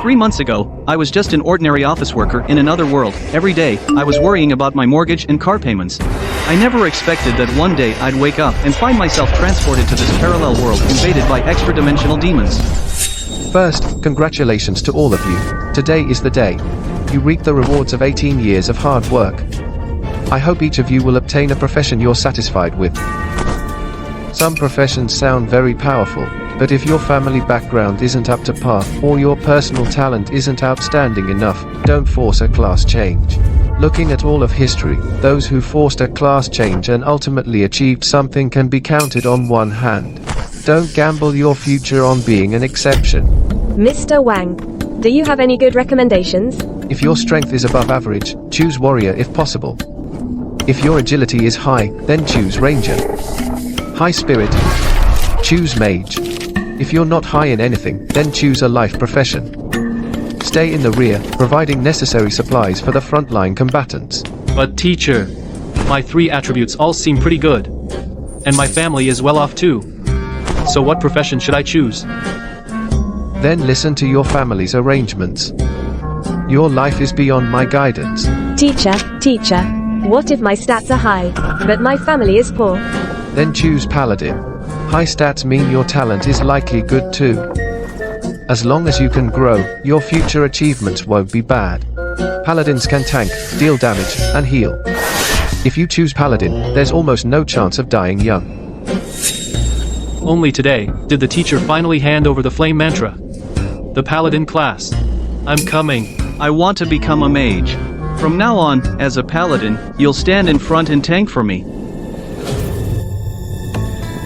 3 months ago, I was just an ordinary office worker in another world. Every day, I was worrying about my mortgage and car payments. I never expected that one day I'd wake up and find myself transported to this parallel world invaded by extra-dimensional demons. First, congratulations to all of you. Today is the day. You reap the rewards of 18 years of hard work. I hope each of you will obtain a profession you're satisfied with. Some professions sound very powerful, but if your family background isn't up to par, or your personal talent isn't outstanding enough, don't force a class change. Looking at all of history, those who forced a class change and ultimately achieved something can be counted on one hand. Don't gamble your future on being an exception. Mr. Wang, do you have any good recommendations? If your strength is above average, choose warrior if possible. If your agility is high, then choose ranger. High spirit, choose mage. If you're not high in anything, then choose a life profession. Stay in the rear, providing necessary supplies for the frontline combatants. But teacher, my 3 attributes all seem pretty good. And my family is well off too. So what profession should I choose? Then listen to your family's arrangements. Your life is beyond my guidance. Teacher, what if my stats are high, but my family is poor? Then choose paladin. High stats mean your talent is likely good too. As long as you can grow, your future achievements won't be bad. Paladins can tank, deal damage, and heal. If you choose paladin, there's almost no chance of dying young. Only today did the teacher finally hand over the flame mantra. The paladin class. I'm coming. I want to become a mage. From now on, as a paladin, you'll stand in front and tank for me.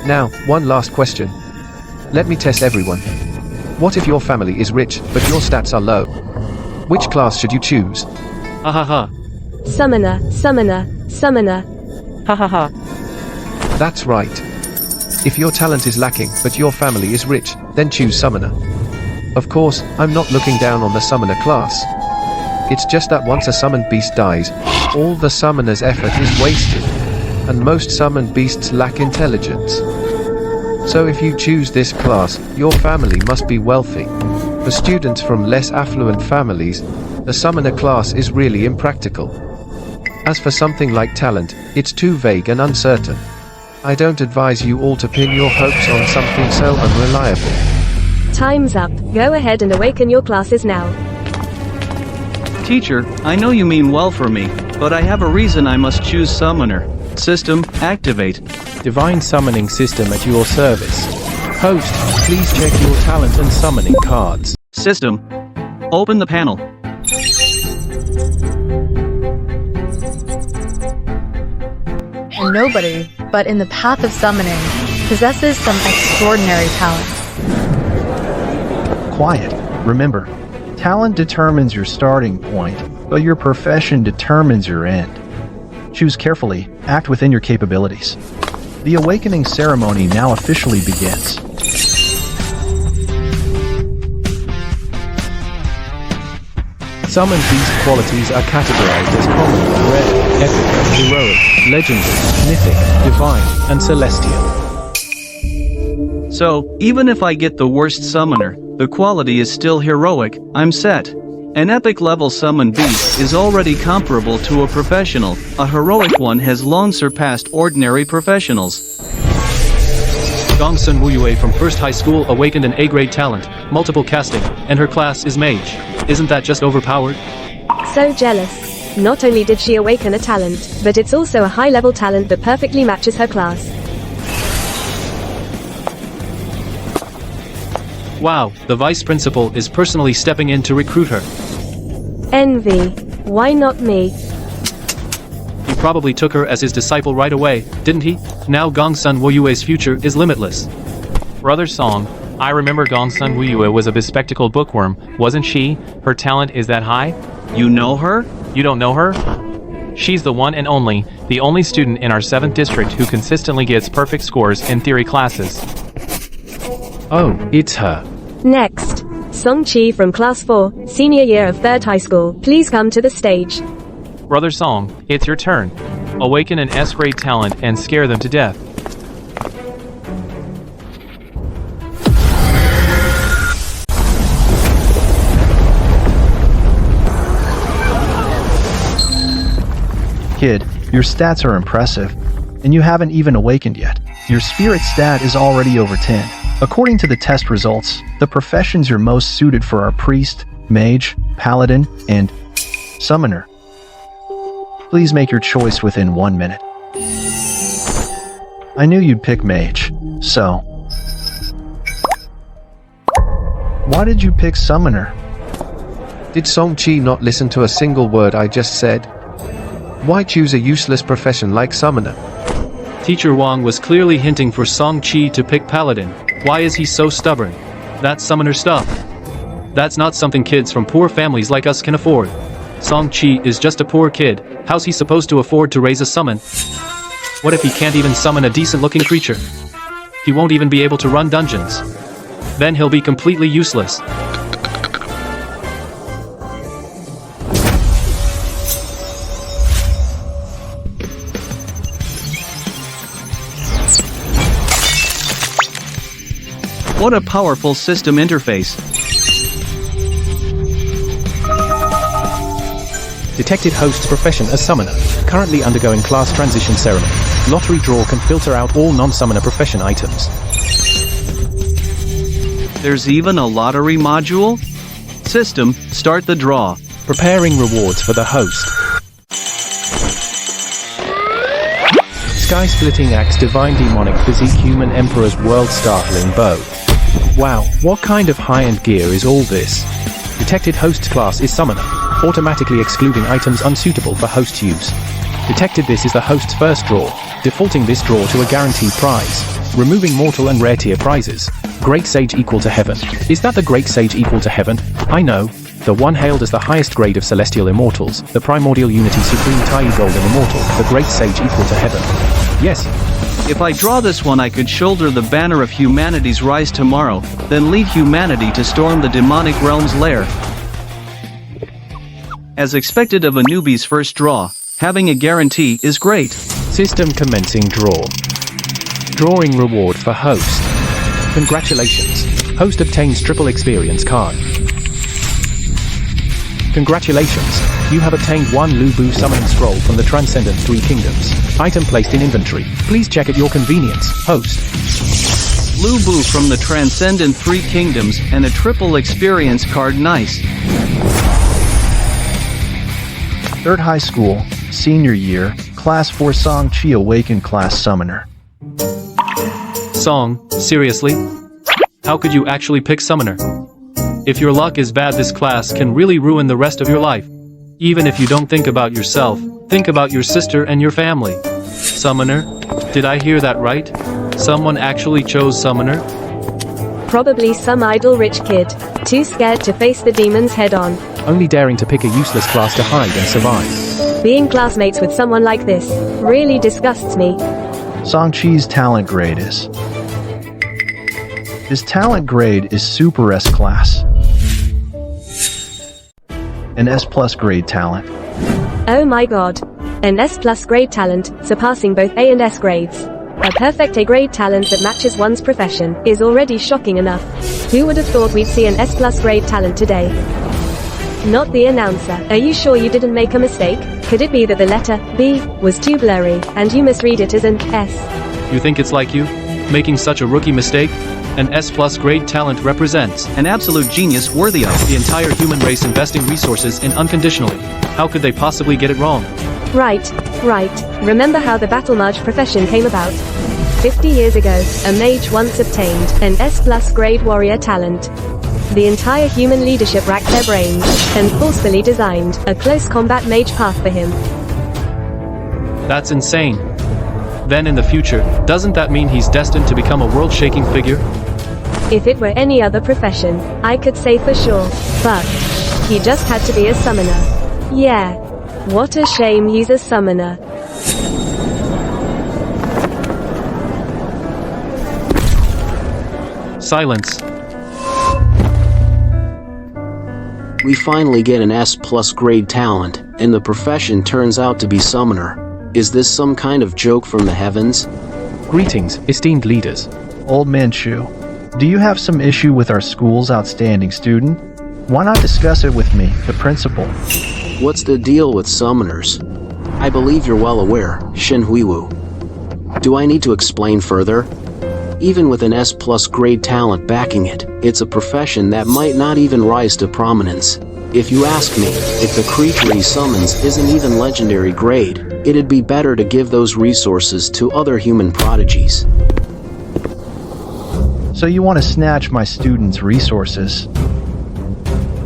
Now, one last question. Let me test everyone. What if your family is rich, but your stats are low? Which class should you choose? Ha ha ha. Summoner. Ha ha ha. That's right. If your talent is lacking, but your family is rich, then choose summoner. Of course, I'm not looking down on the summoner class. It's just that once a summoned beast dies, all the summoner's effort is wasted, and most summoned beasts lack intelligence. So if you choose this class, your family must be wealthy. For students from less affluent families, the summoner class is really impractical. As for something like talent, it's too vague and uncertain. I don't advise you all to pin your hopes on something so unreliable. Time's up. Go ahead and awaken your classes now. Teacher, I know you mean well for me, but I have a reason I must choose summoner. System, activate. Divine summoning system at your service. Host, please check your talent and summoning cards. System, open the panel. And nobody, but in the path of summoning, possesses some extraordinary talent. Quiet. Remember, talent determines your starting point, but your profession determines your end. Choose carefully, act within your capabilities. The awakening ceremony now officially begins. Summoned beast qualities are categorized as common, rare, epic, heroic, legendary, mythic, divine, and celestial. So, even if I get the worst summoner, the quality is still heroic. I'm set. An epic level summon beast is already comparable to a professional. A heroic one has long surpassed ordinary professionals. Gongsun Wuyue from First High School awakened an A-grade talent, multiple casting, and her class is mage. Isn't that just overpowered? So jealous. Not only did she awaken a talent, but it's also a high-level talent that perfectly matches her class. Wow, the vice principal is personally stepping in to recruit her. Envy. Why not me? He probably took her as his disciple right away, didn't he? Now Gongsun Wuyue's future is limitless. Brother Song, I remember Gongsun Wuyue was a bespectacled bookworm, wasn't she? Her talent is that high? You know her? You don't know her? She's the one and only, the only student in our 7th district who consistently gets perfect scores in theory classes. Oh, it's her. Next. Song Chi from Class 4, Senior Year of 3rd High School. Please come to the stage. Brother Song, it's your turn. Awaken an S-grade talent and scare them to death. Kid, your stats are impressive, and you haven't even awakened yet. Your spirit stat is already over 10. According to the test results, the professions you're most suited for are priest, mage, paladin, and summoner. Please make your choice within 1 minute. I knew you'd pick mage, so... Why did you pick summoner? Did Song-Chi not listen to a single word I just said? Why choose a useless profession like summoner? Teacher Wang was clearly hinting for Song-Chi to pick paladin. Why is he so stubborn? That's summoner stuff. That's not something kids from poor families like us can afford. Song-Chi is just a poor kid. How's he supposed to afford to raise a summon? What if he can't even summon a decent-looking creature? He won't even be able to run dungeons. Then he'll be completely useless. What a powerful system interface. Detected host's profession as summoner. Currently undergoing class transition ceremony. Lottery draw can filter out all non-summoner profession items. There's even a lottery module? System, start the draw. Preparing rewards for the host. Sky-splitting axe, divine demonic physique, human emperor's world-startling bow. Wow, what kind of high-end gear is all this? Detected host's class is summoner, automatically excluding items unsuitable for host use. Detected this is the host's first draw, defaulting this draw to a guaranteed prize. Removing mortal and rare tier prizes. Great Sage equal to heaven. Is that the Great Sage equal to heaven? I know. The one hailed as the highest grade of celestial immortals, the Primordial Unity Supreme Tai Golden Immortal, the Great Sage equal to heaven. Yes. If I draw this one, I could shoulder the banner of humanity's rise tomorrow, then lead humanity to storm the demonic realm's lair. As expected of a newbie's first draw, having a guarantee is great. System commencing draw. Drawing reward for host. Congratulations. Host obtains triple experience card. Congratulations. You have obtained one Lubu summoning scroll from the Transcendent Three Kingdoms. Item placed in inventory. Please check at your convenience. Host. Lubu from the Transcendent Three Kingdoms and a triple experience card. Nice. Third high school, senior year, class 4 Song-Chi awakened class summoner. Song, seriously? How could you actually pick summoner? If your luck is bad, this class can really ruin the rest of your life. Even if you don't think about yourself, think about your sister and your family. Summoner? Did I hear that right? Someone actually chose summoner? Probably some idle rich kid, too scared to face the demons head-on. Only daring to pick a useless class to hide and survive. Being classmates with someone like this really disgusts me. Song-Chi's talent grade is... His talent grade is Super S class. An S plus grade talent. Oh my god. An S plus grade talent, surpassing both A and S grades. A perfect A grade talent that matches one's profession is already shocking enough. Who would have thought we'd see an S plus grade talent today? Not the announcer. Are you sure you didn't make a mistake? Could it be that the letter B was too blurry and you misread it as an S? You think it's like you? Making such a rookie mistake? An S plus grade talent represents an absolute genius worthy of the entire human race investing resources in unconditionally. How could they possibly get it wrong? Right. Remember how the battle mage profession came about? 50 years ago, a mage once obtained an S plus grade warrior talent. The entire human leadership racked their brains and forcefully designed a close combat mage path for him. That's insane. Then in the future, doesn't that mean he's destined to become a world-shaking figure? If it were any other profession, I could say for sure, but he just had to be a summoner. Yeah. What a shame he's a summoner. Silence. We finally get an S plus grade talent, and the profession turns out to be summoner. Is this some kind of joke from the heavens? Greetings, esteemed leaders. Old Man Shu, do you have some issue with our school's outstanding student? Why not discuss it with me, the principal? What's the deal with summoners? I believe you're well aware, Shen Huiwu. Do I need to explain further? Even with an S+ grade talent backing it, it's a profession that might not even rise to prominence. If you ask me, if the creature he summons isn't even legendary grade, it'd be better to give those resources to other human prodigies. So you want to snatch my students' resources?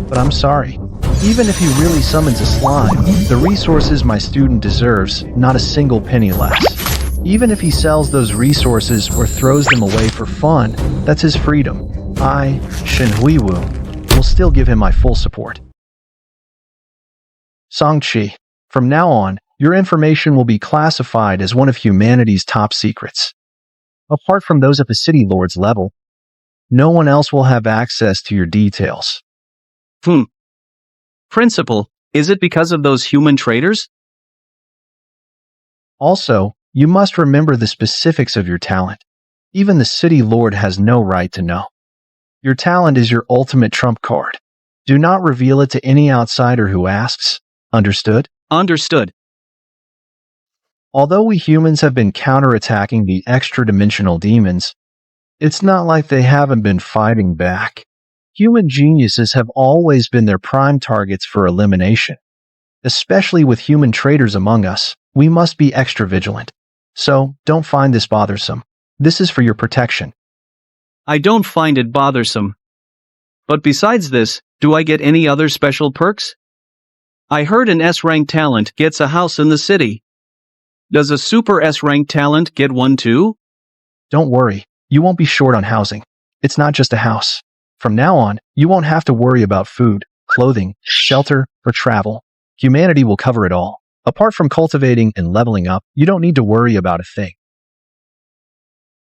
But I'm sorry. Even if he really summons a slime, the resources my student deserves, not a single penny less. Even if he sells those resources or throws them away for fun, that's his freedom. I, Shen Huiwu, will still give him my full support. Songqi, from now on, your information will be classified as one of humanity's top secrets. Apart from those at the City Lord's level, no one else will have access to your details. Principal, is it because of those human traitors? Also, you must remember the specifics of your talent. Even the City Lord has no right to know. Your talent is your ultimate trump card. Do not reveal it to any outsider who asks. Understood? Understood. Although we humans have been counterattacking the extra-dimensional demons, it's not like they haven't been fighting back. Human geniuses have always been their prime targets for elimination. Especially with human traitors among us, we must be extra vigilant. So, don't find this bothersome. This is for your protection. I don't find it bothersome. But besides this, do I get any other special perks? I heard an S-rank talent gets a house in the city. Does a super S-rank talent get one too? Don't worry, you won't be short on housing. It's not just a house. From now on, you won't have to worry about food, clothing, shelter, or travel. Humanity will cover it all. Apart from cultivating and leveling up, you don't need to worry about a thing.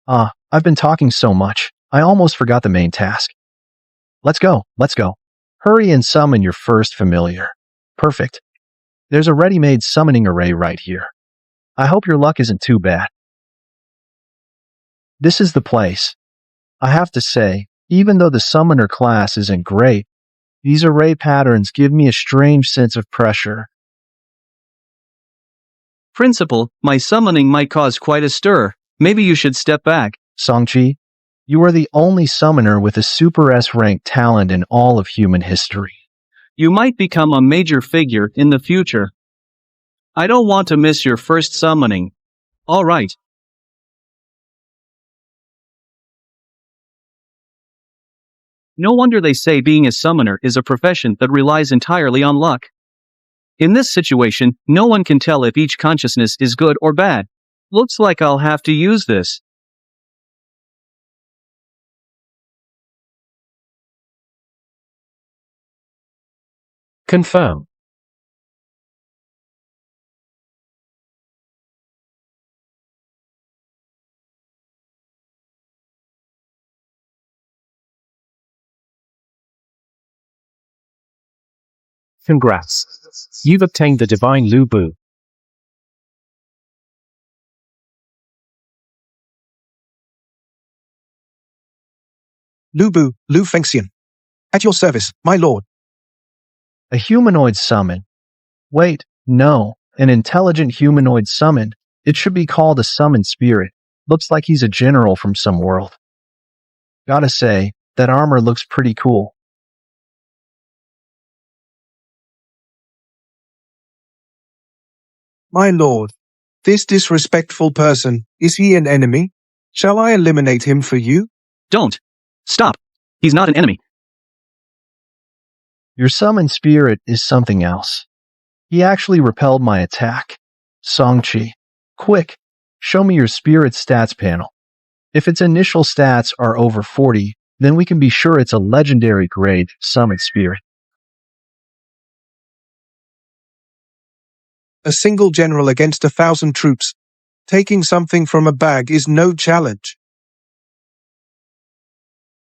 I've been talking so much, I almost forgot the main task. Let's go. Hurry and summon your first familiar. Perfect. There's a ready-made summoning array right here. I hope your luck isn't too bad. This is the place. I have to say, even though the summoner class isn't great, these array patterns give me a strange sense of pressure. Principal, my summoning might cause quite a stir. Maybe you should step back. Songqi, you are the only summoner with a Super S-rank talent in all of human history. You might become a major figure in the future. I don't want to miss your first summoning. All right. No wonder they say being a summoner is a profession that relies entirely on luck. In this situation, no one can tell if each consciousness is good or bad. Looks like I'll have to use this. Confirm. Congrats. You've obtained the Divine Lu Bu. Lu Bu, Lu Fengxian. At your service, my lord. A humanoid summon. Wait, no, an intelligent humanoid summon. It should be called a summoned spirit. Looks like he's a general from some world. Gotta say, that armor looks pretty cool. My lord, this disrespectful person, is he an enemy? Shall I eliminate him for you? Don't. Stop. He's not an enemy. Your summoned spirit is something else. He actually repelled my attack. Songqi, quick, show me your spirit stats panel. If its initial stats are over 40, then we can be sure it's a legendary grade summoned spirit. A single general against 1,000 troops. Taking something from a bag is no challenge.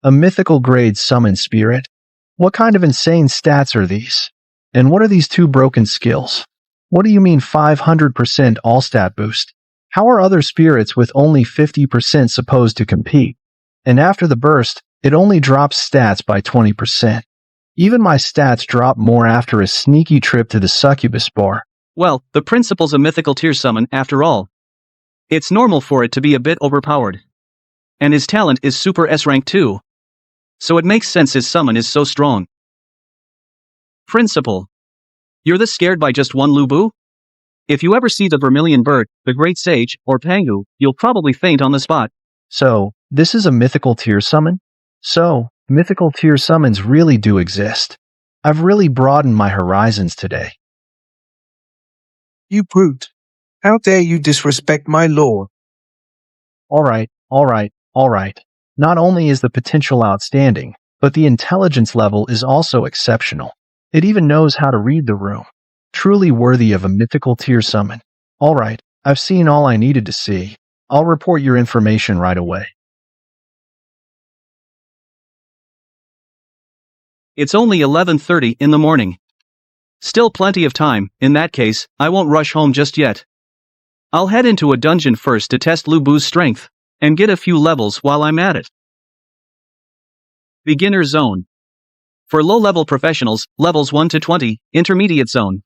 A mythical grade summoned spirit? What kind of insane stats are these? And what are these two broken skills? What do you mean 500% all stat boost? How are other spirits with only 50% supposed to compete? And after the burst, it only drops stats by 20%. Even my stats drop more after a sneaky trip to the succubus bar. Well, the principal's a mythical tier summon after all. It's normal for it to be a bit overpowered. And his talent is super S rank too. So it makes sense his summon is so strong. Principal. You're this scared by just one Lubu? If you ever see the Vermilion Bird, the Great Sage, or Pangu, you'll probably faint on the spot. So, this is a mythical tier summon? So, mythical tier summons really do exist. I've really broadened my horizons today. You brute. How dare you disrespect my lord? Alright. Not only is the potential outstanding, but the intelligence level is also exceptional. It even knows how to read the room. Truly worthy of a mythical tier summon. Alright, I've seen all I needed to see. I'll report your information right away. It's only 11:30 in the morning. Still plenty of time. In that case, I won't rush home just yet. I'll head into a dungeon first to test Lubu's strength, and get a few levels while I'm at it. Beginner Zone. For low-level professionals, levels 1 to 20, Intermediate Zone.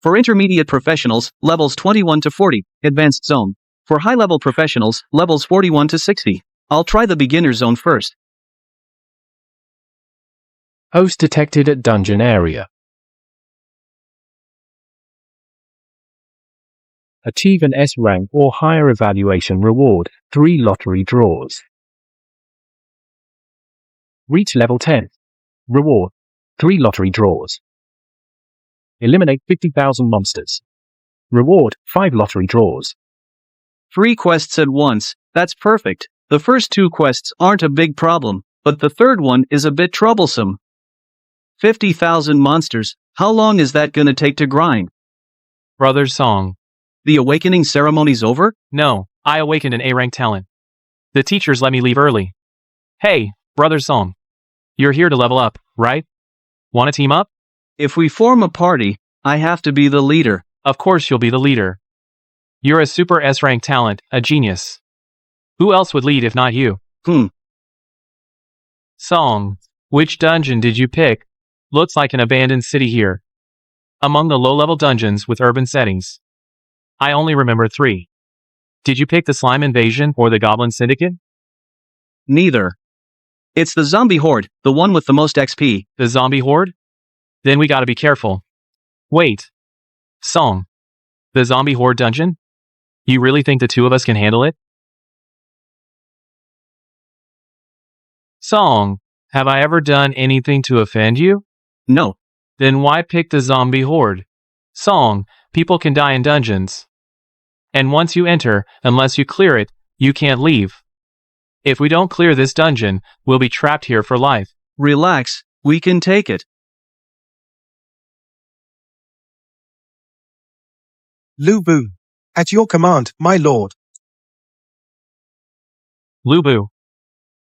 For intermediate professionals, levels 21 to 40, Advanced Zone. For high-level professionals, levels 41 to 60. I'll try the Beginner Zone first. Host detected at dungeon area. Achieve an S rank or higher evaluation reward, 3 lottery draws. Reach level 10. Reward, 3 lottery draws. Eliminate 50,000 monsters. Reward, 5 lottery draws. 3 quests at once, that's perfect. The first 2 quests aren't a big problem, but the third one is a bit troublesome. 50,000 monsters, how long is that gonna take to grind? Brother Song. The awakening ceremony's over? No, I awakened an A-rank talent. The teachers let me leave early. Hey, Brother Song. You're here to level up, right? Want to team up? If we form a party, I have to be the leader. Of course you'll be the leader. You're a super S-rank talent, a genius. Who else would lead if not you? Song, which dungeon did you pick? Looks like an abandoned city here. Among the low-level dungeons with urban settings. I only remember 3. Did you pick the Slime Invasion or the Goblin Syndicate? Neither. It's the Zombie Horde, the one with the most XP. The Zombie Horde? Then we gotta be careful. Wait. Song. The Zombie Horde dungeon? You really think the 2 of us can handle it? Song. Have I ever done anything to offend you? No. Then why pick the Zombie Horde? Song. People can die in dungeons. And once you enter, unless you clear it, you can't leave. If we don't clear this dungeon, we'll be trapped here for life. Relax, we can take it. Lubu. At your command, my lord. Lubu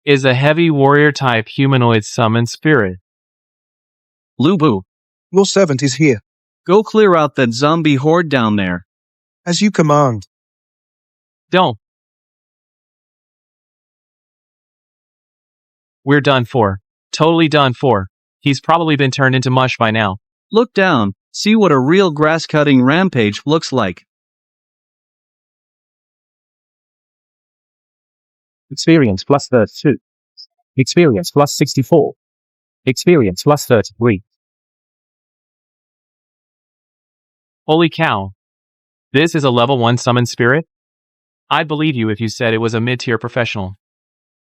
is a heavy warrior-type humanoid summon spirit. Lubu. Your servant is here. Go clear out that zombie horde down there. As you command. Don't. We're done for. Totally done for. He's probably been turned into mush by now. Look down, see what a real grass-cutting rampage looks like. Experience plus 32. Experience plus 64. Experience plus 33. Holy cow. This is a level 1 summon spirit? I'd believe you if you said it was a mid-tier professional.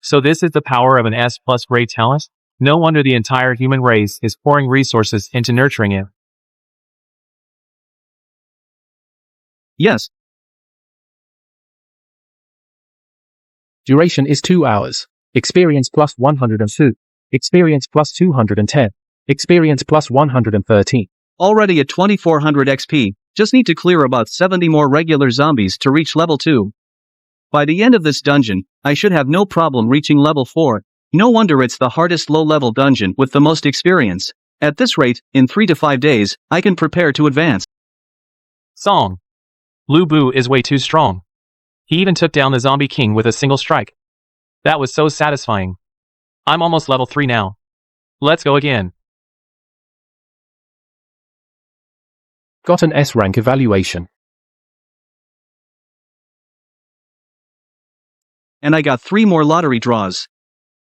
So this is the power of an S+ grade talent? No wonder the entire human race is pouring resources into nurturing it. Yes. Duration is 2 hours. Experience plus 102. Experience plus 210. Experience plus 113. Already at 2400 XP, just need to clear about 70 more regular zombies to reach level 2. By the end of this dungeon, I should have no problem reaching level 4. No wonder it's the hardest low-level dungeon with the most experience. At this rate, in 3 to 5 days, I can prepare to advance. Song. Lubu is way too strong. He even took down the zombie king with a single strike. That was so satisfying. I'm almost level 3 now. Let's go again. Got an S rank evaluation. And I got 3 more lottery draws.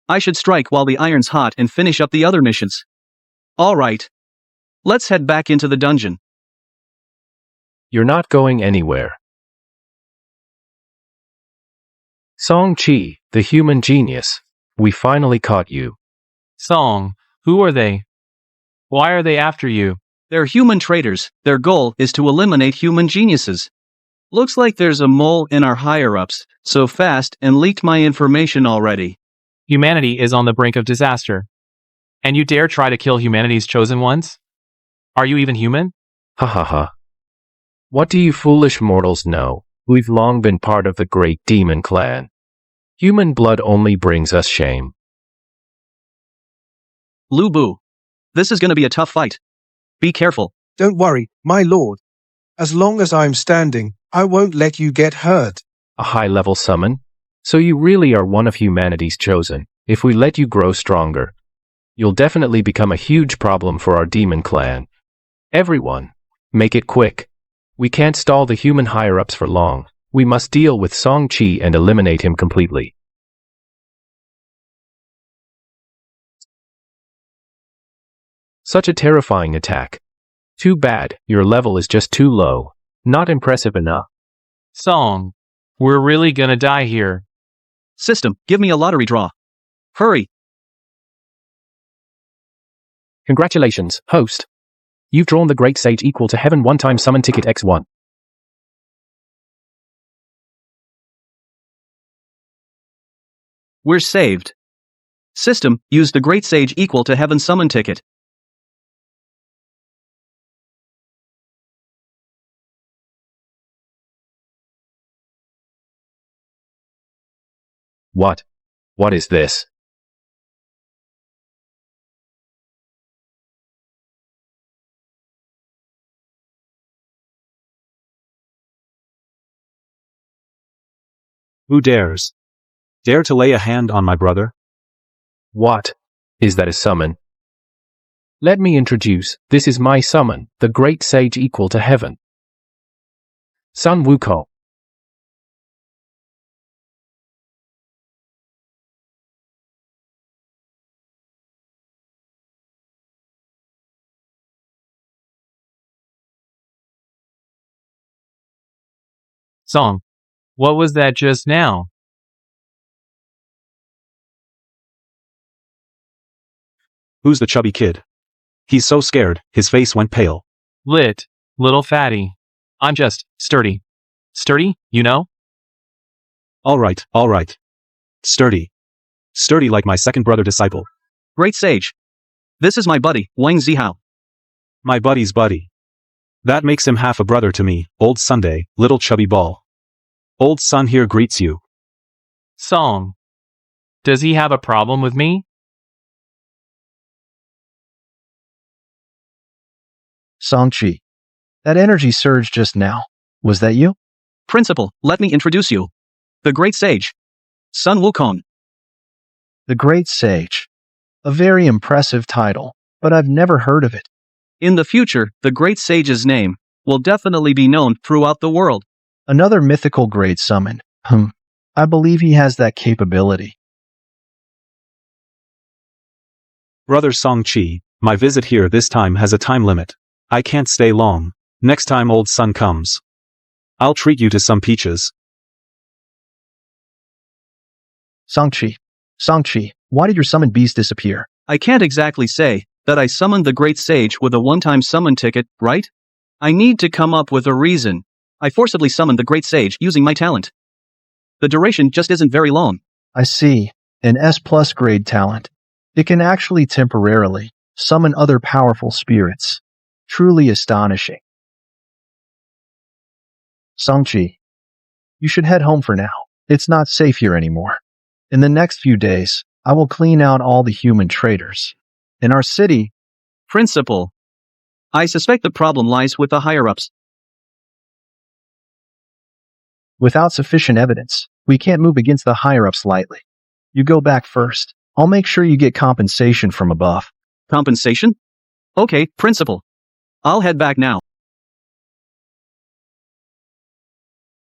I should strike while the iron's hot and finish up the other missions. Alright. Let's head back into the dungeon. You're not going anywhere. Song Chi, the human genius. We finally caught you. Song, who are they? Why are they after you? They're human traitors. Their goal is to eliminate human geniuses. Looks like there's a mole in our higher-ups, so fast and leaked my information already. Humanity is on the brink of disaster. And you dare try to kill humanity's chosen ones? Are you even human? Ha ha ha. What do you foolish mortals know? We've long been part of the great demon clan. Human blood only brings us shame. Lu Bu. This is gonna be a tough fight. Be careful. Don't worry, my lord. As long as I'm standing, I won't let you get hurt. A high-level summon? So you really are one of humanity's chosen. If we let you grow stronger, you'll definitely become a huge problem for our demon clan. Everyone, make it quick. We can't stall the human higher-ups for long. We must deal with Song Chi and eliminate him completely. Such a terrifying attack. Too bad, your level is just too low. Not impressive enough. Song, we're really gonna die here. System, give me a lottery draw. Hurry. Congratulations, host. You've drawn the Great Sage equal to Heaven one-time summon ticket X1. We're saved. System, use the Great Sage equal to Heaven summon ticket. What? What is this? Who dares? Dare to lay a hand on my brother? What? Is that a summon? Let me introduce, this is my summon, the Great Sage equal to Heaven. Sun Wukong. Song, what was that just now? Who's the chubby kid? He's so scared, his face went pale. Lit, little fatty. I'm just sturdy. Sturdy, you know? All right. Sturdy. Sturdy like my second brother disciple. Great Sage. This is my buddy, Wang Zihao. My buddy's buddy. That makes him half a brother to me, old Sunday, little chubby ball. Old Sun here greets you. Song. Does he have a problem with me? Song Chi. That energy surge just now. Was that you? Principal, let me introduce you. The Great Sage. Sun Wukong. The Great Sage. A very impressive title, but I've never heard of it. In the future, the Great Sage's name will definitely be known throughout the world. Another mythical great summon. I believe he has that capability. Brother Song Chi, my visit here this time has a time limit. I can't stay long. Next time old Sun comes, I'll treat you to some peaches. Song Chi, why did your summoned beast disappear? I can't exactly say that I summoned the Great Sage with a one-time summon ticket, right? I need to come up with a reason. I forcibly summoned the Great Sage using my talent. The duration just isn't very long. I see. An S+ grade talent. It can actually temporarily summon other powerful spirits. Truly astonishing. Song Chi, you should head home for now. It's not safe here anymore. In the next few days, I will clean out all the human traitors. In our city, Principal, I suspect the problem lies with the higher-ups. without sufficient evidence, we can't move against the higher-ups lightly. You go back first. I'll make sure you get compensation from above. Compensation? Okay, Principal. I'll head back now.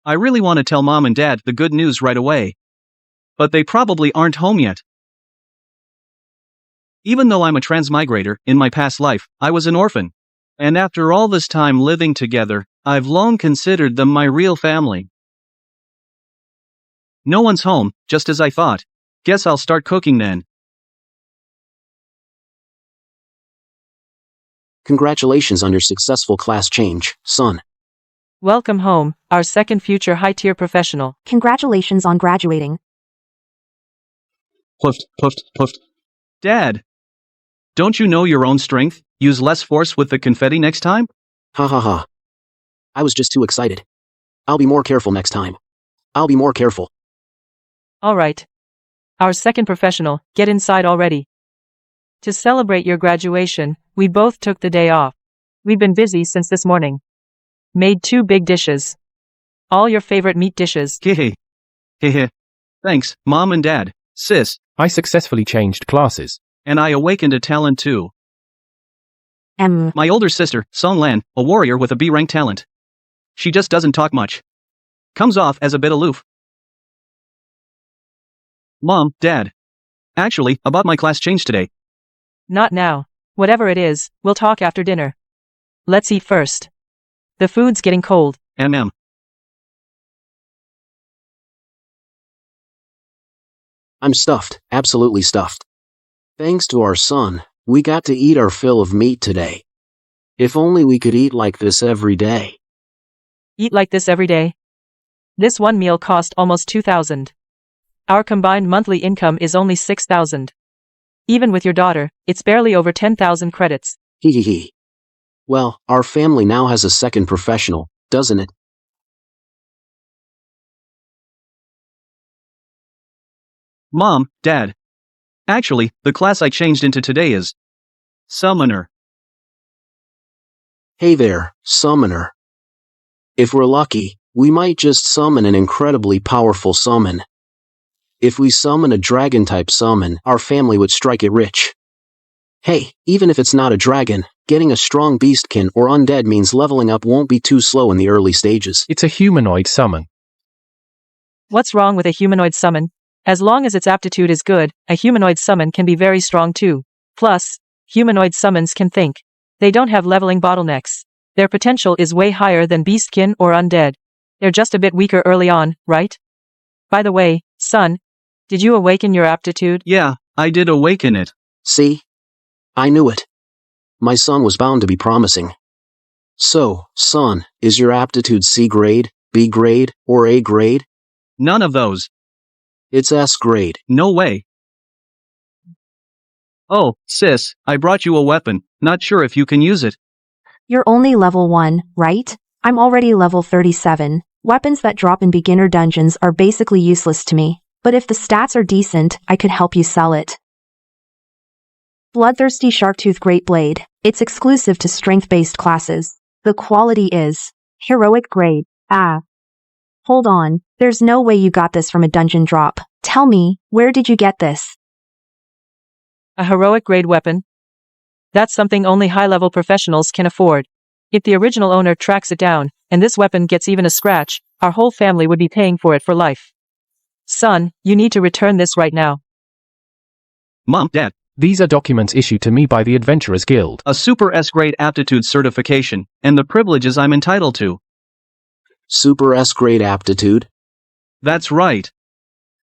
I really want to tell Mom and Dad the good news right away. But they probably aren't home yet. Even though I'm a transmigrator, in my past life, I was an orphan. And after all this time living together, I've long considered them my real family. No one's home, just as I thought. Guess I'll start cooking then. Congratulations on your successful class change, son. Welcome home, our second future high-tier professional. Congratulations on graduating. Puffed, puffed, puffed. Dad! Don't you know your own strength? Use less force with the confetti next time? Ha ha ha. I was just too excited. I'll be more careful next time. I'll be more careful. Alright. Our second professional, get inside already. To celebrate your graduation, we both took the day off. We've been busy since this morning. Made 2 big dishes. All your favorite meat dishes. Hehe. Hehe. Thanks, Mom and Dad. Sis. I successfully changed classes. And I awakened a talent too. My older sister, Song Lan, a warrior with a B-rank talent. She just doesn't talk much. Comes off as a bit aloof. Mom, Dad. Actually, about my class change today. Not now. Whatever it is, we'll talk after dinner. Let's eat first. The food's getting cold. Mm. I'm stuffed, absolutely stuffed. Thanks to our son, we got to eat our fill of meat today. If only we could eat like this every day. Eat like this every day? This one meal cost almost 2,000. Our combined monthly income is only 6,000. Even with your daughter, it's barely over 10,000 credits. Hee. Well, our family now has a second professional, doesn't it? Mom, Dad. Actually, the class I changed into today is Summoner. Hey there, Summoner. If we're lucky, we might just summon an incredibly powerful summon. If we summon a dragon-type summon, our family would strike it rich. Hey, even if it's not a dragon, getting a strong beastkin or undead means leveling up won't be too slow in the early stages. It's a humanoid summon. What's wrong with a humanoid summon? As long as its aptitude is good, a humanoid summon can be very strong too. Plus, humanoid summons can think. They don't have leveling bottlenecks. Their potential is way higher than beastkin or undead. They're just a bit weaker early on, right? By the way, son, did you awaken your aptitude? Yeah, I did awaken it. See? I knew it. My son was bound to be promising. So, son, is your aptitude C grade, B grade, or A grade? None of those. It's S grade. No way. Oh, sis, I brought you a weapon. Not sure if you can use it. You're only level 1, right? I'm already level 37. Weapons that drop in beginner dungeons are basically useless to me. But if the stats are decent, I could help you sell it. Bloodthirsty Sharktooth Great Blade. It's exclusive to strength-based classes. The quality is heroic grade. Hold on, there's no way you got this from a dungeon drop. Tell me, where did you get this? A heroic grade weapon? That's something only high-level professionals can afford. If the original owner tracks it down, and this weapon gets even a scratch, our whole family would be paying for it for life. Son, you need to return this right now. Mom, Dad. These are documents issued to me by the Adventurers Guild. A Super S-grade aptitude certification, and the privileges I'm entitled to. Super S-grade aptitude? That's right.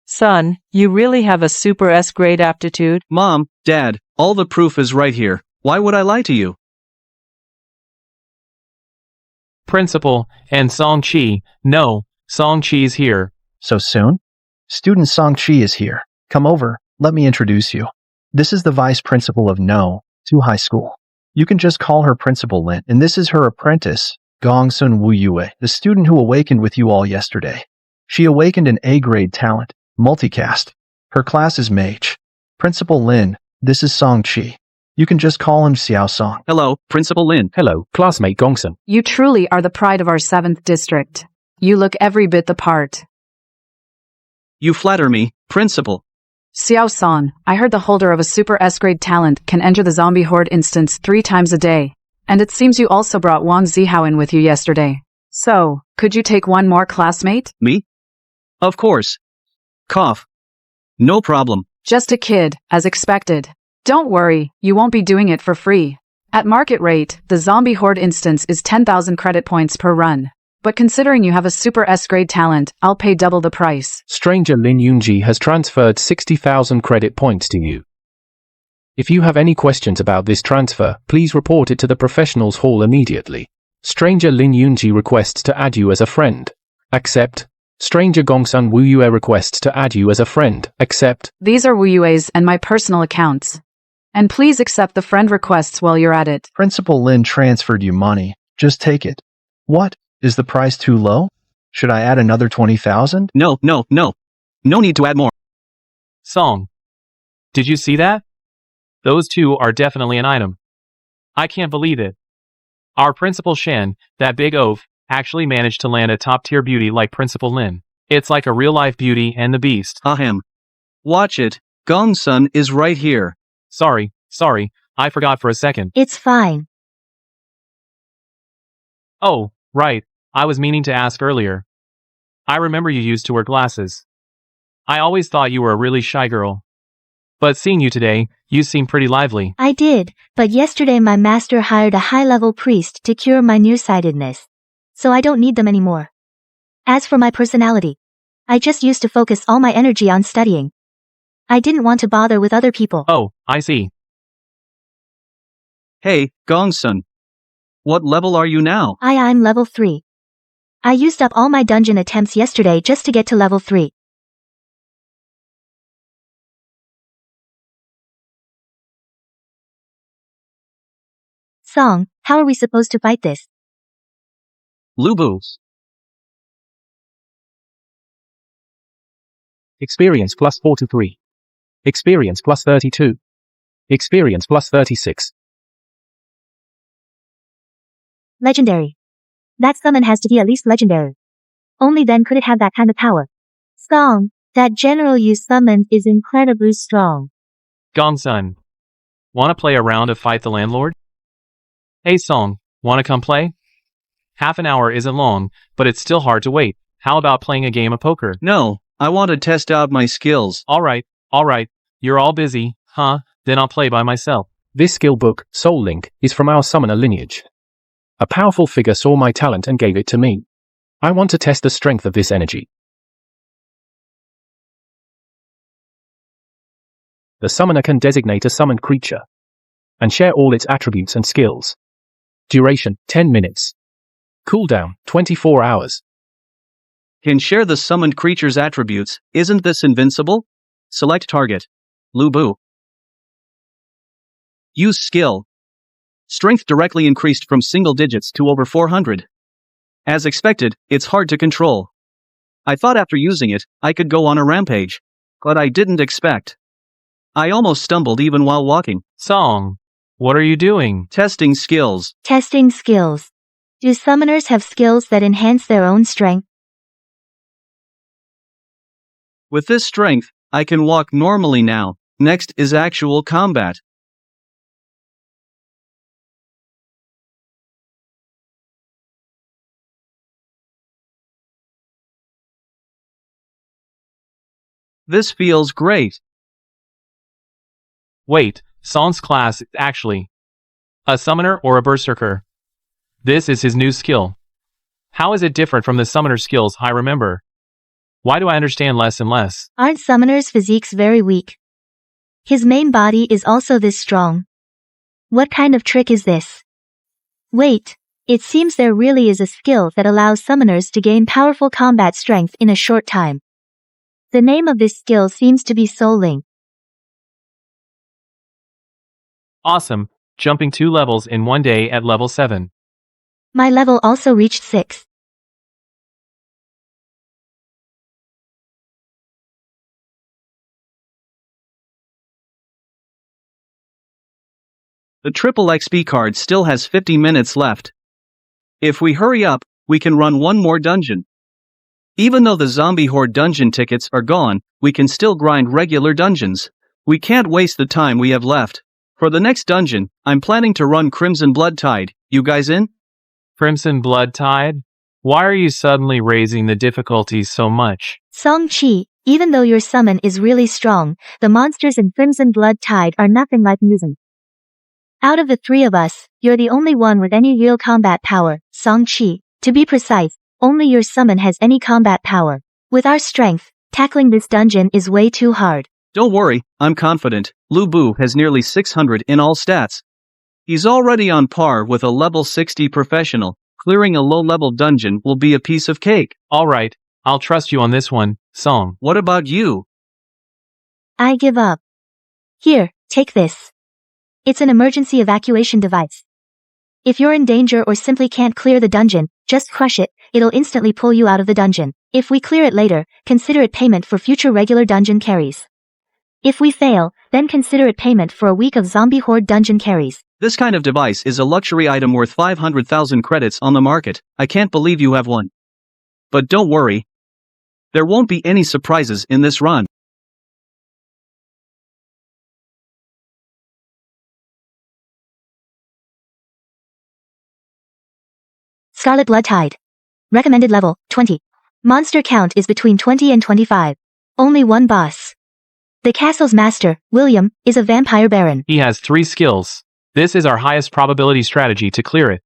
Son, you really have a Super S-grade aptitude? Mom, Dad, all the proof is right here. Why would I lie to you? Principal, and Song-Chi. No, Song-Chi's here. So soon? Student Song-Chi is here. Come over, let me introduce you. This is the vice principal of No, 2 High School. You can just call her Principal Lin, and this is her apprentice, Gongsun Wu Yue, the student who awakened with you all yesterday. She awakened an A-grade talent, multicast. Her class is Mage. Principal Lin, this is Song-Chi. You can just call him Xiao Song. Hello, Principal Lin. Hello, classmate Gongsun. You truly are the pride of our 7th district. You look every bit the part. You flatter me, Principal. Xiao-san, I heard the holder of a Super S-grade talent can enter the zombie horde instance 3 times a day. And it seems you also brought Wang Zihao in with you yesterday. So, could you take one more classmate? Me? Of course. Cough. No problem. Just a kid, as expected. Don't worry, you won't be doing it for free. At market rate, the zombie horde instance is 10,000 credit points per run. But considering you have a super S-grade talent, I'll pay double the price. Stranger Lin Yunji has transferred 60,000 credit points to you. If you have any questions about this transfer, please report it to the professionals hall immediately. Stranger Lin Yunji requests to add you as a friend. Accept. Stranger Gongsun Wu Yue requests to add you as a friend. Accept. These are Wu Yue's and my personal accounts. And please accept the friend requests while you're at it. Principal Lin transferred you money. Just take it. What? Is the price too low? Should I add another 20,000? No. No need to add more. Song. Did you see that? Those two are definitely an item. I can't believe it. Our Principal Shen, that big oaf, actually managed to land a top-tier beauty like Principal Lin. It's like a real-life Beauty and the Beast. Ahem. Watch it. Gongsun is right here. Sorry, I forgot for a second. It's fine. Oh, right, I was meaning to ask earlier. I remember you used to wear glasses. I always thought you were a really shy girl. But seeing you today, you seem pretty lively. I did, but yesterday my master hired a high-level priest to cure my nearsightedness. So I don't need them anymore. As for my personality, I just used to focus all my energy on studying. I didn't want to bother with other people. Oh, I see. Hey, Gongsun. What level are you now? I'm level 3. I used up all my dungeon attempts yesterday just to get to level 3. Song, how are we supposed to fight this? Lubu. Experience plus 43. Experience plus 32. Experience plus 36. Legendary. That summon has to be at least legendary. Only then could it have that kind of power. Song, that general you summoned is incredibly strong. Gongsun. Wanna play a round of Fight the Landlord? Hey Song, wanna come play? Half an hour isn't long, but it's still hard to wait. How about playing a game of poker? No, I want to test out my skills. Alright. You're all busy, huh? Then I'll play by myself. This skill book, Soul Link, is from our summoner lineage. A powerful figure saw my talent and gave it to me. I want to test the strength of this energy. The summoner can designate a summoned creature and share all its attributes and skills. Duration, 10 minutes. Cooldown, 24 hours. Can share the summoned creature's attributes. Isn't this invincible? Select target. Lubu. Use skill. Strength directly increased from single digits to over 400. As expected, it's hard to control. I thought after using it, I could go on a rampage. But I didn't expect. I almost stumbled even while walking. Song, what are you doing? Testing skills. Testing skills. Do summoners have skills that enhance their own strength? With this strength, I can walk normally now. Next is actual combat. This feels great. Wait, Song's class is actually a summoner or a berserker. This is his new skill. How is it different from the summoner skills I remember? Why do I understand less and less? Aren't summoners' physiques very weak? His main body is also this strong. What kind of trick is this? Wait, it seems there really is a skill that allows summoners to gain powerful combat strength in a short time. The name of this skill seems to be Soul Link. Awesome, jumping 2 levels in one day at level 7. My level also reached 6. The triple XP card still has 50 minutes left. If we hurry up, we can run one more dungeon. Even though the zombie horde dungeon tickets are gone, we can still grind regular dungeons. We can't waste the time we have left. For the next dungeon, I'm planning to run Crimson Blood Tide. You guys in? Crimson Blood Tide? Why are you suddenly raising the difficulty so much? Song-Chi, even though your summon is really strong, the monsters in Crimson Blood Tide are nothing like Musen. Out of the three of us, you're the only one with any real combat power, Song-Chi. To be precise, only your summon has any combat power. With our strength, tackling this dungeon is way too hard. Don't worry, I'm confident. Lu Bu has nearly 600 in all stats. He's already on par with a level 60 professional. Clearing a low-level dungeon will be a piece of cake. Alright, I'll trust you on this one, Song. What about you? I give up. Here, take this. It's an emergency evacuation device. If you're in danger or simply can't clear the dungeon, just crush it, it'll instantly pull you out of the dungeon. If we clear it later, consider it payment for future regular dungeon carries. If we fail, then consider it payment for a week of zombie horde dungeon carries. This kind of device is a luxury item worth 500,000 credits on the market. I can't believe you have one. But don't worry. There won't be any surprises in this run. Scarlet Blood Tide. Recommended level, 20. Monster count is between 20 and 25. Only one boss. The castle's master, William, is a vampire baron. He has 3 skills. This is our highest probability strategy to clear it.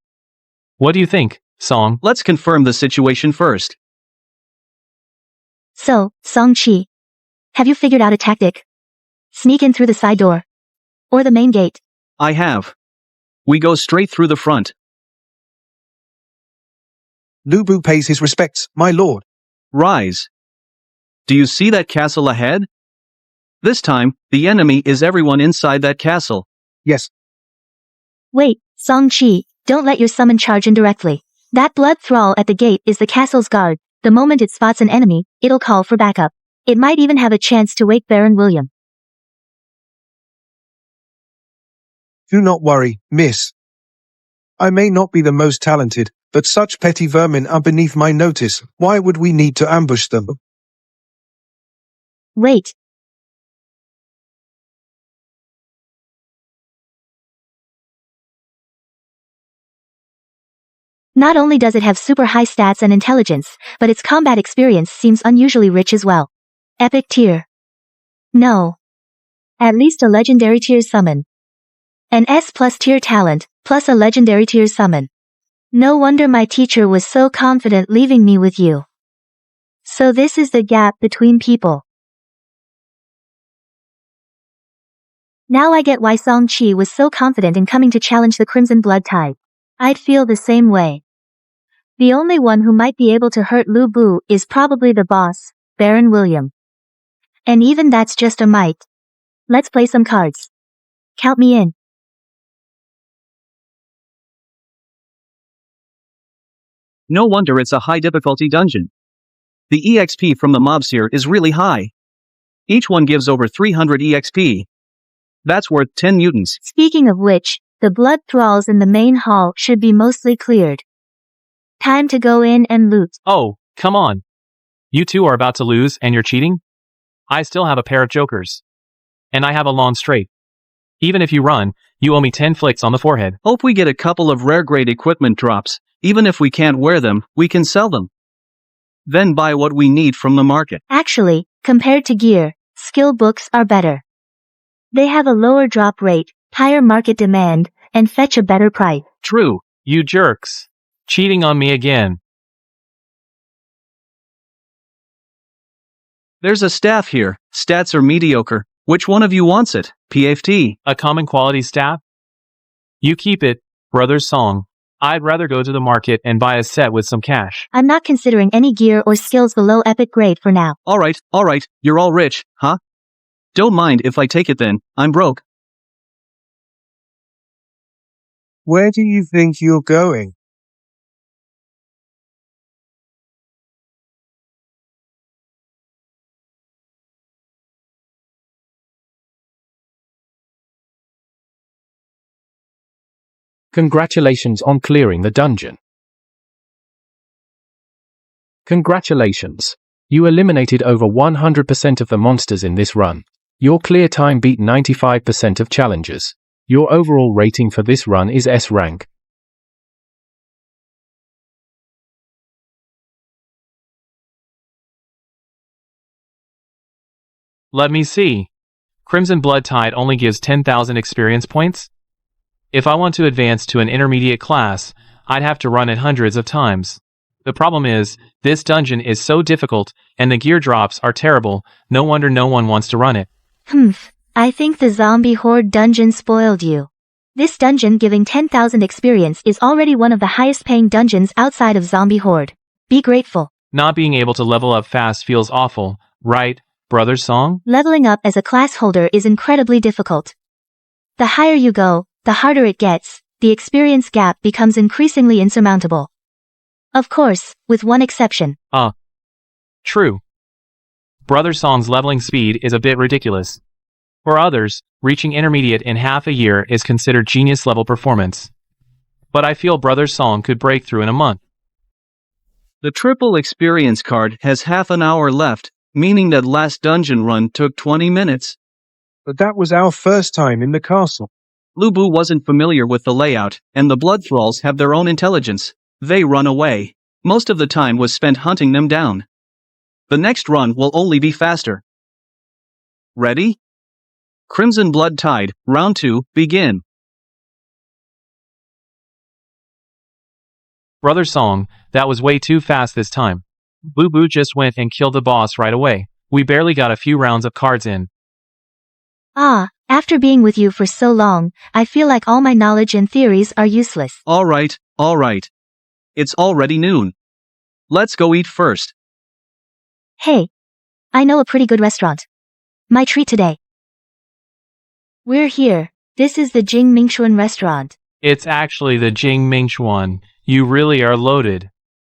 What do you think, Song? Let's confirm the situation first. So, Song-Chi, have you figured out a tactic? Sneak in through the side door. Or the main gate. I have. We go straight through the front. Lu Bu pays his respects, my lord. Rise. Do you see that castle ahead? This time, the enemy is everyone inside that castle. Yes. Wait, Song-Chi, don't let your summon charge indirectly. That blood thrall at the gate is the castle's guard. The moment it spots an enemy, it'll call for backup. It might even have a chance to wake Baron William. Do not worry, miss. I may not be the most talented, but such petty vermin are beneath my notice. Why would we need to ambush them? Wait. Not only does it have super high stats and intelligence, but its combat experience seems unusually rich as well. Epic tier. No. At least a legendary tier summon. An S+ tier talent, plus a legendary tier summon. No wonder my teacher was so confident leaving me with you. So this is the gap between people. Now I get why Song-Chi was so confident in coming to challenge the Crimson Blood Tide. I'd feel the same way. The only one who might be able to hurt Lu Bu is probably the boss, Baron William. And even that's just a might. Let's play some cards. Count me in. No wonder it's a high difficulty dungeon. The EXP from the mobs here is really high. Each one gives over 300 EXP. That's worth 10 mutants. Speaking of which, the blood thralls in the main hall should be mostly cleared. Time to go in and loot. Oh, come on. You two are about to lose and you're cheating? I still have a pair of jokers. And I have a lawn straight. Even if you run, you owe me 10 flicks on the forehead. Hope we get a couple of rare grade equipment drops. Even if we can't wear them, we can sell them. Then buy what we need from the market. Actually, compared to gear, skill books are better. They have a lower drop rate, higher market demand, and fetch a better price. True. You jerks. Cheating on me again. There's a staff here. Stats are mediocre. Which one of you wants it? PFT. A common quality staff? You keep it, brother Song. I'd rather go to the market and buy a set with some cash. I'm not considering any gear or skills below epic grade for now. Alright, you're all rich, huh? Don't mind if I take it then, I'm broke. Where do you think you're going? Congratulations on clearing the dungeon. Congratulations. You eliminated over 100% of the monsters in this run. Your clear time beat 95% of challengers. Your overall rating for this run is S rank. Let me see. Crimson Blood Tide only gives 10,000 experience points? If I want to advance to an intermediate class, I'd have to run it hundreds of times. The problem is, this dungeon is so difficult, and the gear drops are terrible, no wonder no one wants to run it. I think the zombie horde dungeon spoiled you. This dungeon giving 10,000 experience is already one of the highest paying dungeons outside of zombie horde. Be grateful. Not being able to level up fast feels awful, right, Brother Song? Leveling up as a class holder is incredibly difficult. The higher you go, the harder it gets, the experience gap becomes increasingly insurmountable. Of course, with one exception. True. Brother Song's leveling speed is a bit ridiculous. For others, reaching intermediate in half a year is considered genius level performance. But I feel Brother Song could break through in a month. The triple experience card has half an hour left, meaning that last dungeon run took 20 minutes. But that was our first time in the castle. Lubu wasn't familiar with the layout, and the blood thralls have their own intelligence. They run away. Most of the time was spent hunting them down. The next run will only be faster. Ready? Crimson Blood Tide, Round 2, begin. Brother Song, that was way too fast this time. Boo Boo just went and killed the boss right away. We barely got a few rounds of cards in. After being with you for so long, I feel like all my knowledge and theories are useless. Alright. It's already noon. Let's go eat first. Hey. I know a pretty good restaurant. My treat today. We're here. This is the Jing Mingchuan restaurant. It's actually the Jing Mingchuan. You really are loaded.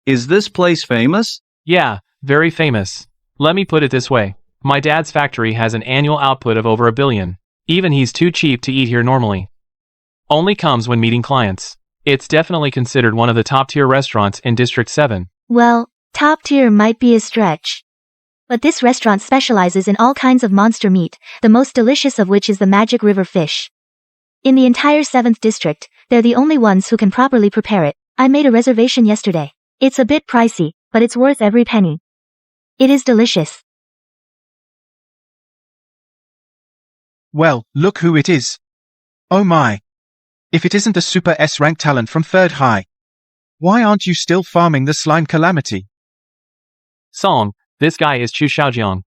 Is this place famous? Yeah, very famous. Let me put it this way. My dad's factory has an annual output of over 1 billion. Even he's too cheap to eat here normally. Only comes when meeting clients. It's definitely considered one of the top-tier restaurants in District 7. Well, top tier might be a stretch. But this restaurant specializes in all kinds of monster meat, the most delicious of which is the magic river fish. In the entire 7th district, they're the only ones who can properly prepare it. I made a reservation yesterday. It's a bit pricey, but it's worth every penny. It is delicious. Well, look who it is. Oh my. If it isn't the super S-rank talent from 3rd High. Why aren't you still farming the slime calamity? Song, this guy is Chu Xiaojiang,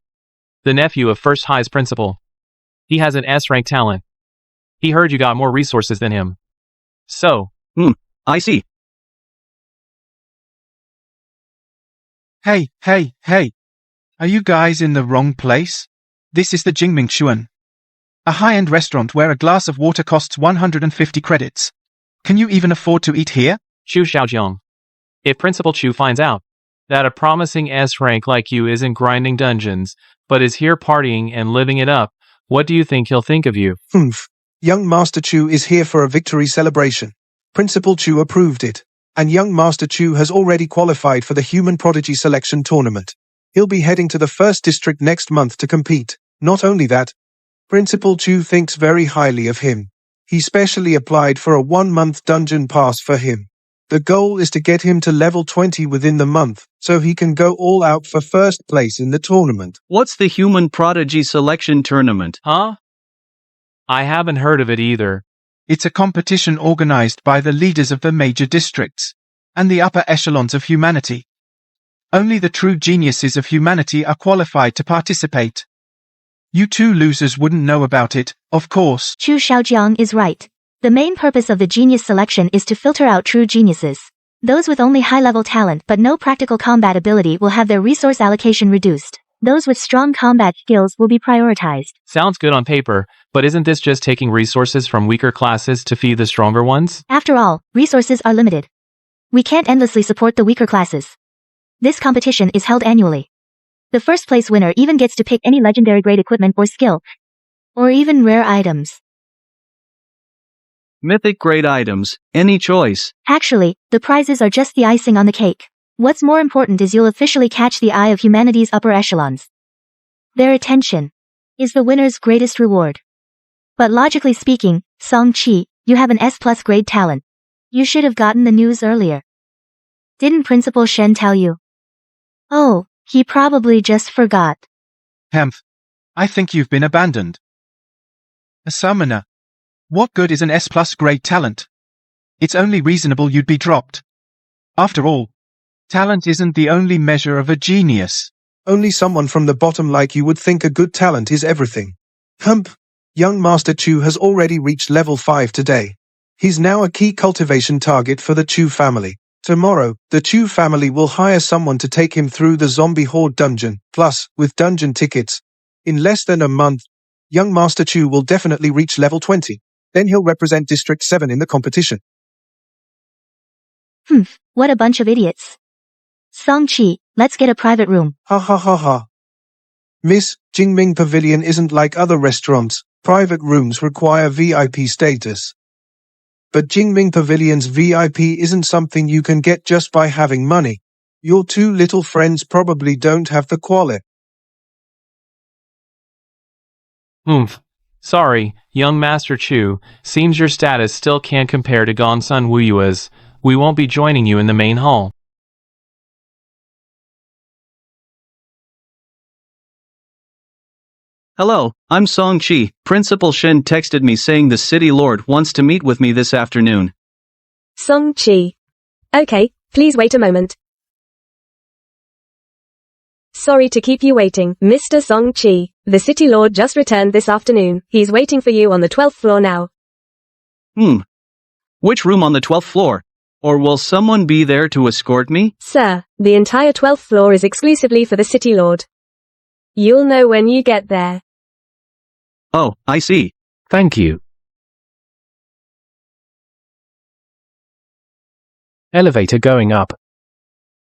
the nephew of 1st High's principal. He has an S-rank talent. He heard you got more resources than him. So. I see. Hey. Are you guys in the wrong place? This is the Jingming Chuan. A high-end restaurant where a glass of water costs 150 credits. Can you even afford to eat here? Chu Xiaojiang. If Principal Chu finds out that a promising S-rank like you isn't grinding dungeons, but is here partying and living it up, what do you think he'll think of you? Young Master Chu is here for a victory celebration. Principal Chu approved it. And young Master Chu has already qualified for the Human Prodigy Selection Tournament. He'll be heading to the 1st district next month to compete. Not only that, Principal Chu thinks very highly of him. He specially applied for a 1-month dungeon pass for him. The goal is to get him to level 20 within the month, so he can go all out for 1st place in the tournament. What's the Human Prodigy Selection Tournament? Huh? I haven't heard of it either. It's a competition organized by the leaders of the major districts and the upper echelons of humanity. Only the true geniuses of humanity are qualified to participate. You two losers wouldn't know about it, of course. Chu Xiaojiang is right. The main purpose of the genius selection is to filter out true geniuses. Those with only high-level talent but no practical combat ability will have their resource allocation reduced. Those with strong combat skills will be prioritized. Sounds good on paper, but isn't this just taking resources from weaker classes to feed the stronger ones? After all, resources are limited. We can't endlessly support the weaker classes. This competition is held annually. The 1st place winner even gets to pick any legendary grade equipment or skill, or even rare items. Mythic grade items, any choice. Actually, the prizes are just the icing on the cake. What's more important is you'll officially catch the eye of humanity's upper echelons. Their attention is the winner's greatest reward. But logically speaking, Song Qi, you have an S+ grade talent. You should have gotten the news earlier. Didn't Principal Shen tell you? Oh, he probably just forgot. Hemph. I think you've been abandoned. A summoner. What good is an S+ grade talent? It's only reasonable you'd be dropped. After all, talent isn't the only measure of a genius. Only someone from the bottom like you would think a good talent is everything. Hump. Young Master Chu has already reached level 5 today. He's now a key cultivation target for the Chu family. Tomorrow, the Chu family will hire someone to take him through the zombie horde dungeon, plus, with dungeon tickets. In less than a month, young Master Chu will definitely reach level 20. Then he'll represent District 7 in the competition. What a bunch of idiots. Song-chi, let's get a private room. Ha ha ha ha. Miss, Jingming Pavilion isn't like other restaurants. Private rooms require VIP status. But Jingming Pavilion's VIP isn't something you can get just by having money. Your two little friends probably don't have the quality. Sorry, young Master Chu, seems your status still can't compare to Gongsun Wuyua's. We won't be joining you in the main hall. Hello, I'm Song Chi. Principal Shen texted me saying the city lord wants to meet with me this afternoon. Song-chi. Okay, please wait a moment. Sorry to keep you waiting, Mr. Song-chi. The city lord just returned this afternoon. He's waiting for you on the 12th floor now. Which room on the 12th floor? Or will someone be there to escort me? Sir, the entire 12th floor is exclusively for the city lord. You'll know when you get there. Oh, I see. Thank you. Elevator going up.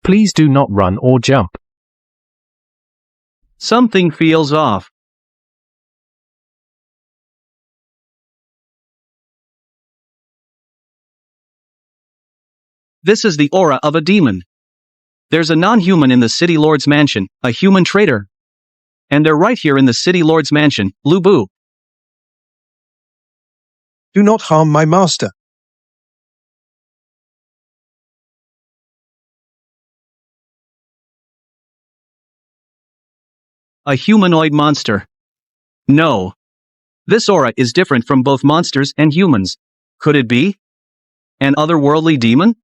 Please do not run or jump. Something feels off. This is the aura of a demon. There's a non-human in the city lord's mansion, a human traitor. And they're right here in the city lord's mansion, Lu Bu. Do not harm my master. A humanoid monster. No. This aura is different from both monsters and humans. Could it be an otherworldly demon?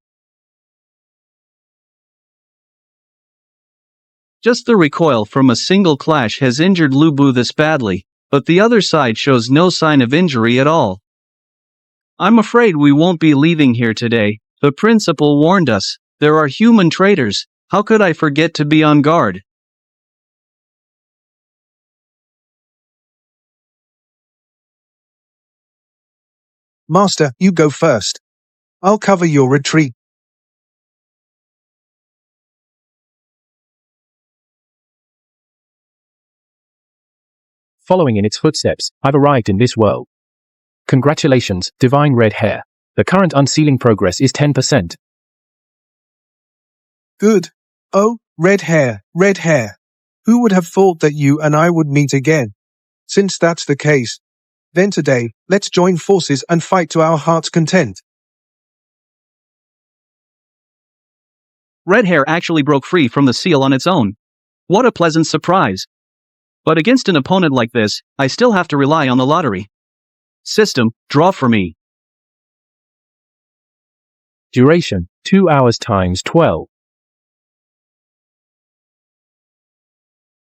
Just the recoil from a single clash has injured Lu Bu this badly, but the other side shows no sign of injury at all. I'm afraid we won't be leaving here today. The principal warned us. There are human traitors. How could I forget to be on guard? Master, you go first. I'll cover your retreat. Following in its footsteps, I've arrived in this world. Congratulations, divine red hair. The current unsealing progress is 10%. Good. Oh, red hair, red hair. Who would have thought that you and I would meet again? Since that's the case, then today, let's join forces and fight to our heart's content. Red hair actually broke free from the seal on its own. What a pleasant surprise. But against an opponent like this, I still have to rely on the lottery. System, draw for me. Duration, 2 hours times 12.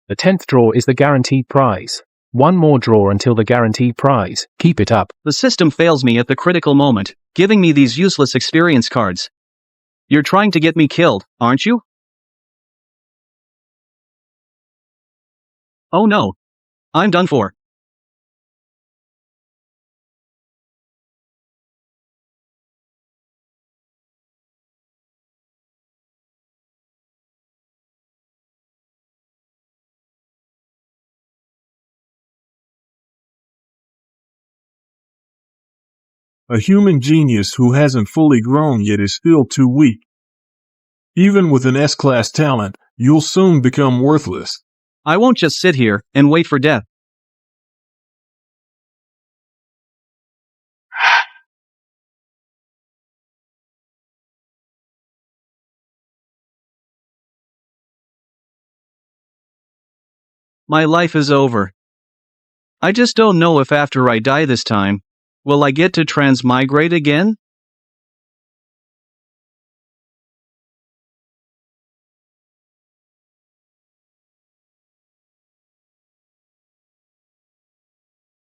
The 10th draw is the guaranteed prize. One more draw until the guaranteed prize. Keep it up. The system fails me at the critical moment, giving me these useless experience cards. You're trying to get me killed, aren't you? Oh no. I'm done for. A human genius who hasn't fully grown yet is still too weak. Even with an S-class talent, you'll soon become worthless. I won't just sit here and wait for death. My life is over. I just don't know if after I die this time, will I get to transmigrate again?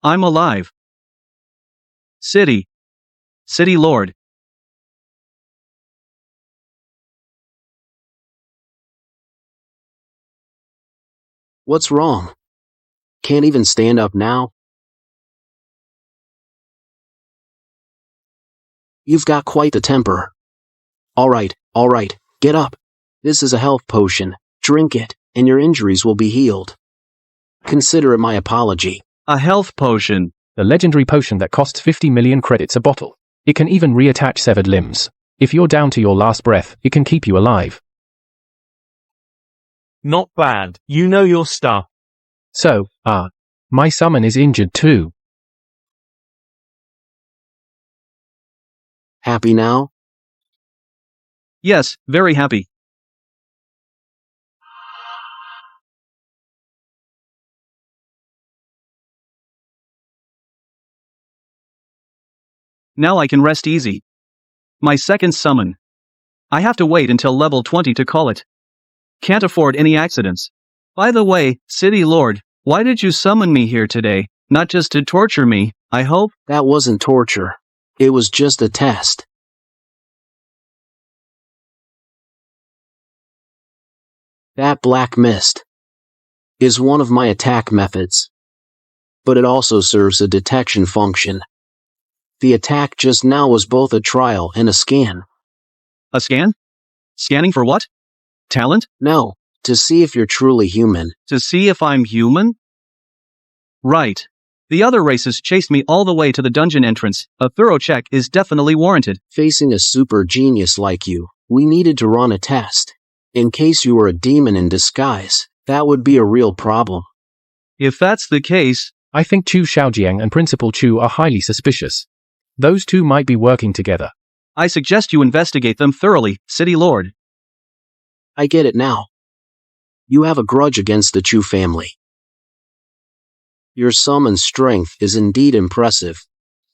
I'm alive. City Lord. What's wrong? Can't even stand up now? You've got quite the temper. All right, get up. This is a health potion. Drink it, and your injuries will be healed. Consider it my apology. A health potion. The legendary potion that costs 50 million credits a bottle. It can even reattach severed limbs. If you're down to your last breath, it can keep you alive. Not bad. You know your stuff. So, my summon is injured too. Happy now? Yes, very happy. Now I can rest easy. My second summon. I have to wait until level 20 to call it. Can't afford any accidents. By the way, City Lord, why did you summon me here today? Not just to torture me, I hope? That wasn't torture. It was just a test. That black mist is one of my attack methods, but it also serves a detection function. The attack just now was both a trial and a scan. A scan? Scanning for what? Talent? No, to see if you're truly human. To see if I'm human? Right. The other races chased me all the way to the dungeon entrance. A thorough check is definitely warranted. Facing a super genius like you, we needed to run a test. In case you were a demon in disguise, that would be a real problem. If that's the case, I think Chu Xiaojiang and Principal Chu are highly suspicious. Those two might be working together. I suggest you investigate them thoroughly, City Lord. I get it now. You have a grudge against the Chu family. Your summon strength is indeed impressive.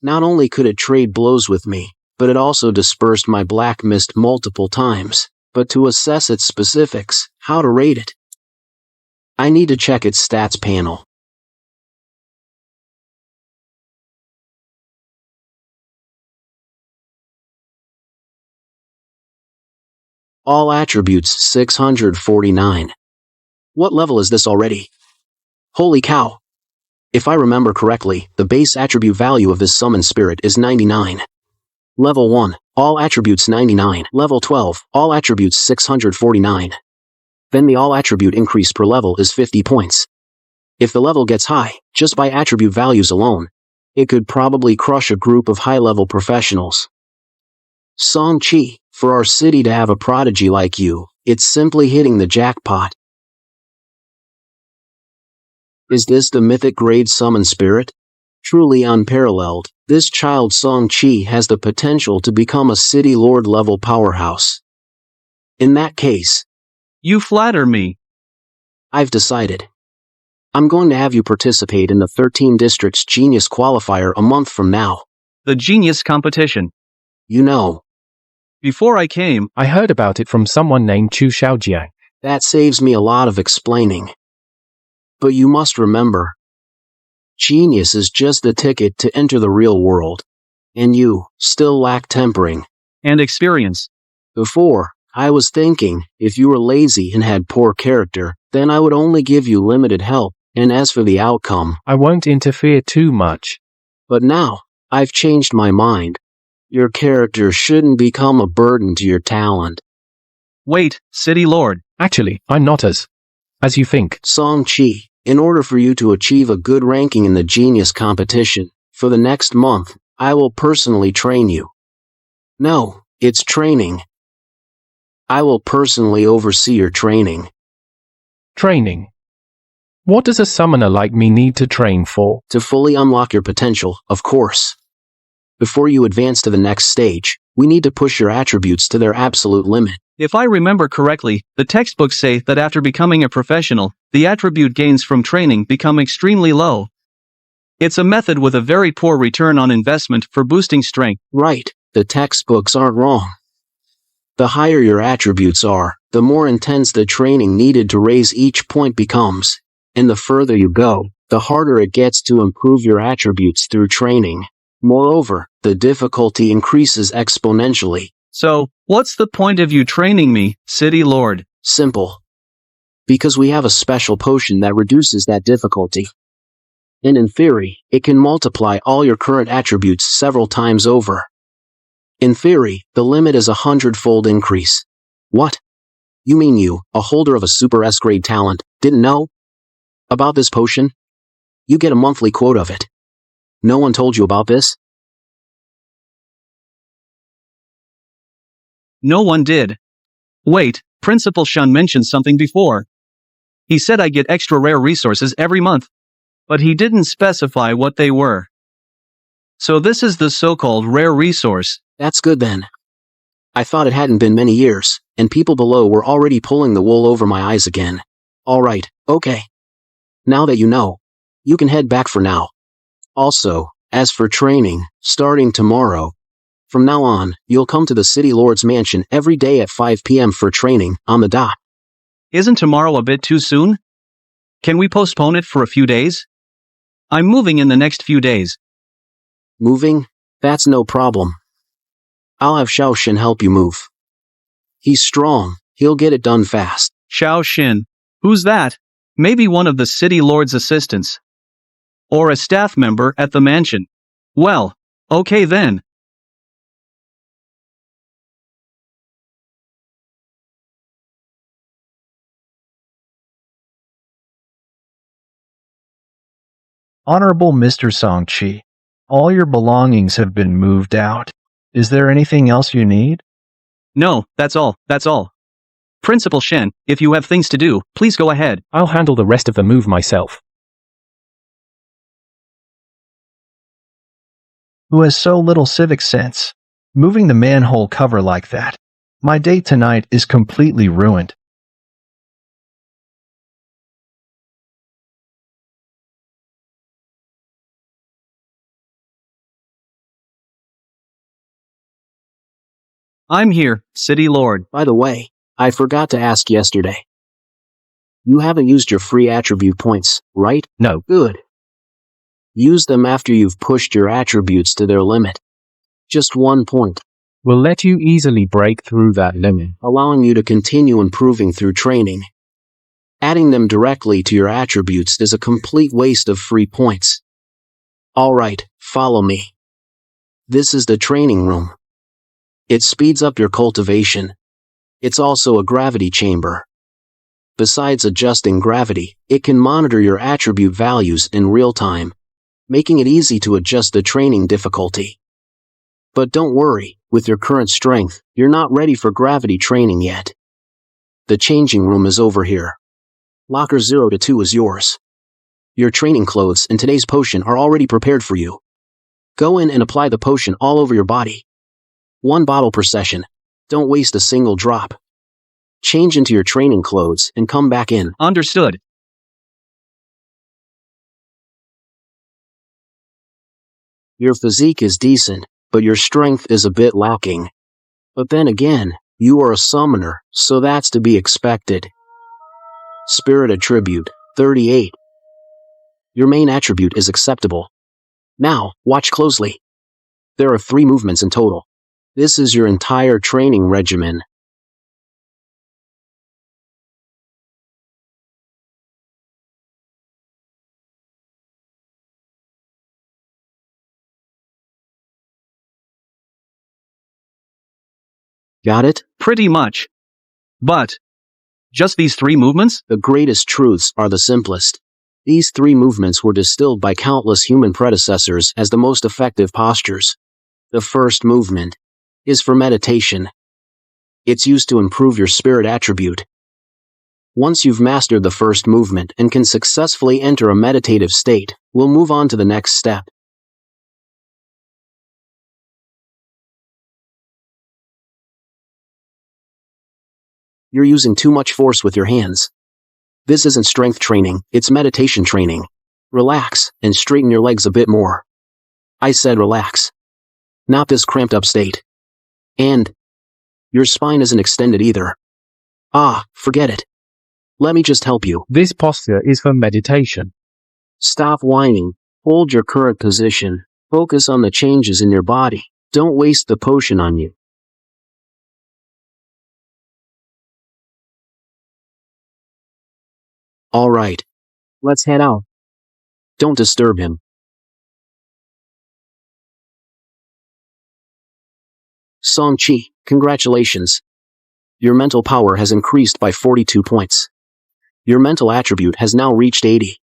Not only could it trade blows with me, but it also dispersed my black mist multiple times. But to assess its specifics, how to rate it, I need to check its stats panel. All attributes 649. What level is this already? Holy cow! If I remember correctly, the base attribute value of this summon spirit is 99. Level 1, all attributes 99. Level 12, all attributes 649. Then the all attribute increase per level is 50 points. If the level gets high, just by attribute values alone, it could probably crush a group of high-level professionals. Song Chi, for our city to have a prodigy like you, it's simply hitting the jackpot. Is this the mythic grade summon spirit? Truly unparalleled, this child Song Chi has the potential to become a city lord level powerhouse. In that case, you flatter me. I've decided. I'm going to have you participate in the 13 Districts Genius Qualifier a month from now. The Genius Competition. You know. Before I came, I heard about it from someone named Chu Xiaojiang. That saves me a lot of explaining. But you must remember, genius is just the ticket to enter the real world. And you still lack tempering. And experience. Before, I was thinking, if you were lazy and had poor character, then I would only give you limited help, and as for the outcome, I won't interfere too much. But now, I've changed my mind. Your character shouldn't become a burden to your talent. Wait, City Lord. Actually, I'm not as you think. Song Chi, in order for you to achieve a good ranking in the Genius competition, for the next month, I will personally train you. No, it's training. I will personally oversee your training. Training? What does a summoner like me need to train for? To fully unlock your potential, of course. Before you advance to the next stage, we need to push your attributes to their absolute limit. If I remember correctly, the textbooks say that after becoming a professional, the attribute gains from training become extremely low. It's a method with a very poor return on investment for boosting strength. Right, the textbooks aren't wrong. The higher your attributes are, the more intense the training needed to raise each point becomes. And the further you go, the harder it gets to improve your attributes through training. Moreover, the difficulty increases exponentially. So, what's the point of you training me, City Lord? Simple. Because we have a special potion that reduces that difficulty. And in theory, it can multiply all your current attributes several times over. In theory, the limit is 100-fold increase. What? You mean you, a holder of a super S-grade talent, didn't know about this potion? You get a monthly quote of it. No one told you about this? No one did. Wait, Principal Shun mentioned something before. He said I get extra rare resources every month. But he didn't specify what they were. So this is the so-called rare resource. That's good then. I thought it hadn't been many years, and people below were already pulling the wool over my eyes again. Alright, okay. Now that you know, you can head back for now. Also, as for training, starting tomorrow, from now on, you'll come to the City Lord's mansion every day at 5 p.m. for training, on the dot. Isn't tomorrow a bit too soon? Can we postpone it for a few days? I'm moving in the next few days. Moving? That's no problem. I'll have Xiao Xin help you move. He's strong, he'll get it done fast. Xiao Xin? Who's that? Maybe one of the City Lord's assistants. Or a staff member at the mansion. Well, okay then. Honorable Mr. Song-Chi, all your belongings have been moved out. Is there anything else you need? No, that's all. Principal Shen, if you have things to do, please go ahead. I'll handle the rest of the move myself. Who has so little civic sense? Moving the manhole cover like that. My date tonight is completely ruined. I'm here, City Lord. By the way, I forgot to ask yesterday. You haven't used your free attribute points, right? No. Good. Use them after you've pushed your attributes to their limit. Just 1 point. Will let you easily break through that limit, allowing you to continue improving through training. Adding them directly to your attributes is a complete waste of free points. Alright, follow me. This is the training room. It speeds up your cultivation. It's also a gravity chamber. Besides adjusting gravity, it can monitor your attribute values in real time, making it easy to adjust the training difficulty. But don't worry, with your current strength, you're not ready for gravity training yet. The changing room is over here. Locker 0 to 2 is yours. Your training clothes and today's potion are already prepared for you. Go in and apply the potion all over your body. 1 bottle per session. Don't waste a single drop. Change into your training clothes and come back in. Understood. Your physique is decent, but your strength is a bit lacking. But then again, you are a summoner, so that's to be expected. Spirit attribute, 38. Your main attribute is acceptable. Now, watch closely. There are 3 movements in total. This is your entire training regimen. Got it? Pretty much. But, just these 3 movements? The greatest truths are the simplest. These 3 movements were distilled by countless human predecessors as the most effective postures. The first movement is for meditation. It's used to improve your spirit attribute. Once you've mastered the first movement and can successfully enter a meditative state, we'll move on to the next step. You're using too much force with your hands. This isn't strength training, it's meditation training. Relax, and straighten your legs a bit more. I said relax. Not this cramped up state. And your spine isn't extended either. Ah, forget it. Let me just help you. This posture is for meditation. Stop whining. Hold your current position. Focus on the changes in your body. Don't waste the potion on you. Alright. Let's head out. Don't disturb him. Song-Chi, congratulations. Your mental power has increased by 42 points. Your mental attribute has now reached 80.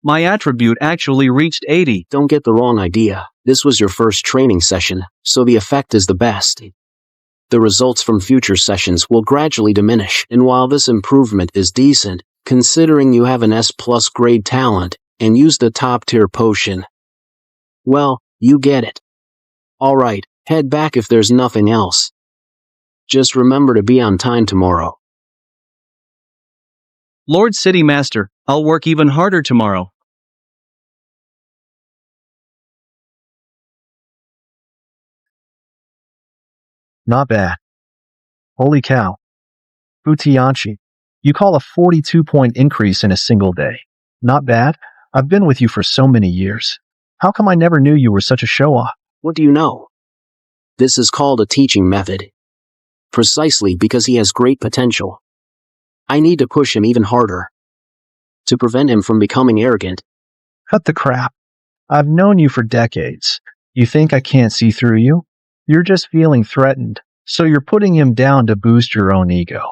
My attribute actually reached 80. Don't get the wrong idea. This was your first training session, so the effect is the best. The results from future sessions will gradually diminish, and while this improvement is decent, considering you have an S+ grade talent, and used a top-tier potion, well, you get it. Alright, head back if there's nothing else. Just remember to be on time tomorrow. Lord City Master, I'll work even harder tomorrow. Not bad. Holy cow. Utianchi, you call a 42-point increase in a single day. Not bad. I've been with you for so many years. How come I never knew you were such a show-off? What do you know? This is called a teaching method. Precisely because he has great potential. I need to push him even harder. To prevent him from becoming arrogant. Cut the crap. I've known you for decades. You think I can't see through you? You're just feeling threatened, so you're putting him down to boost your own ego.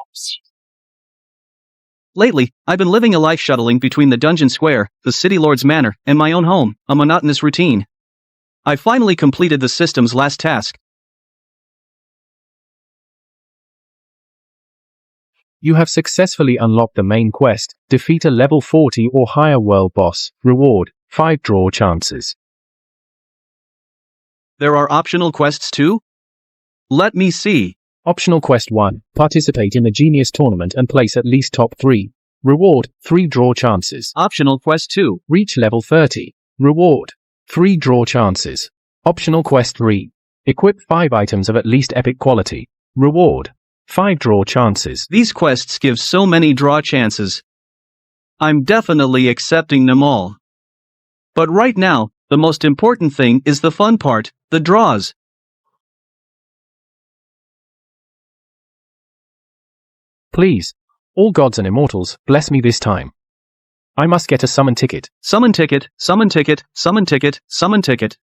Lately, I've been living a life shuttling between the dungeon square, the city lord's manor, and my own home, a monotonous routine. I finally completed the system's last task. You have successfully unlocked the main quest. Defeat a level 40 or higher world boss. Reward: 5 draw chances. There are optional quests too? Let me see. Optional quest 1. Participate in the Genius Tournament and place at least top 3. Reward: 3 draw chances. Optional quest 2. Reach level 30. Reward: 3 draw chances. Optional quest 3. Equip 5 items of at least epic quality. Reward: 5 draw chances. These quests give so many draw chances. I'm definitely accepting them all. But right now, the most important thing is the fun part, the draws. Please, all gods and immortals, bless me this time. I must get a summon ticket. Summon ticket, summon ticket, summon ticket, summon ticket.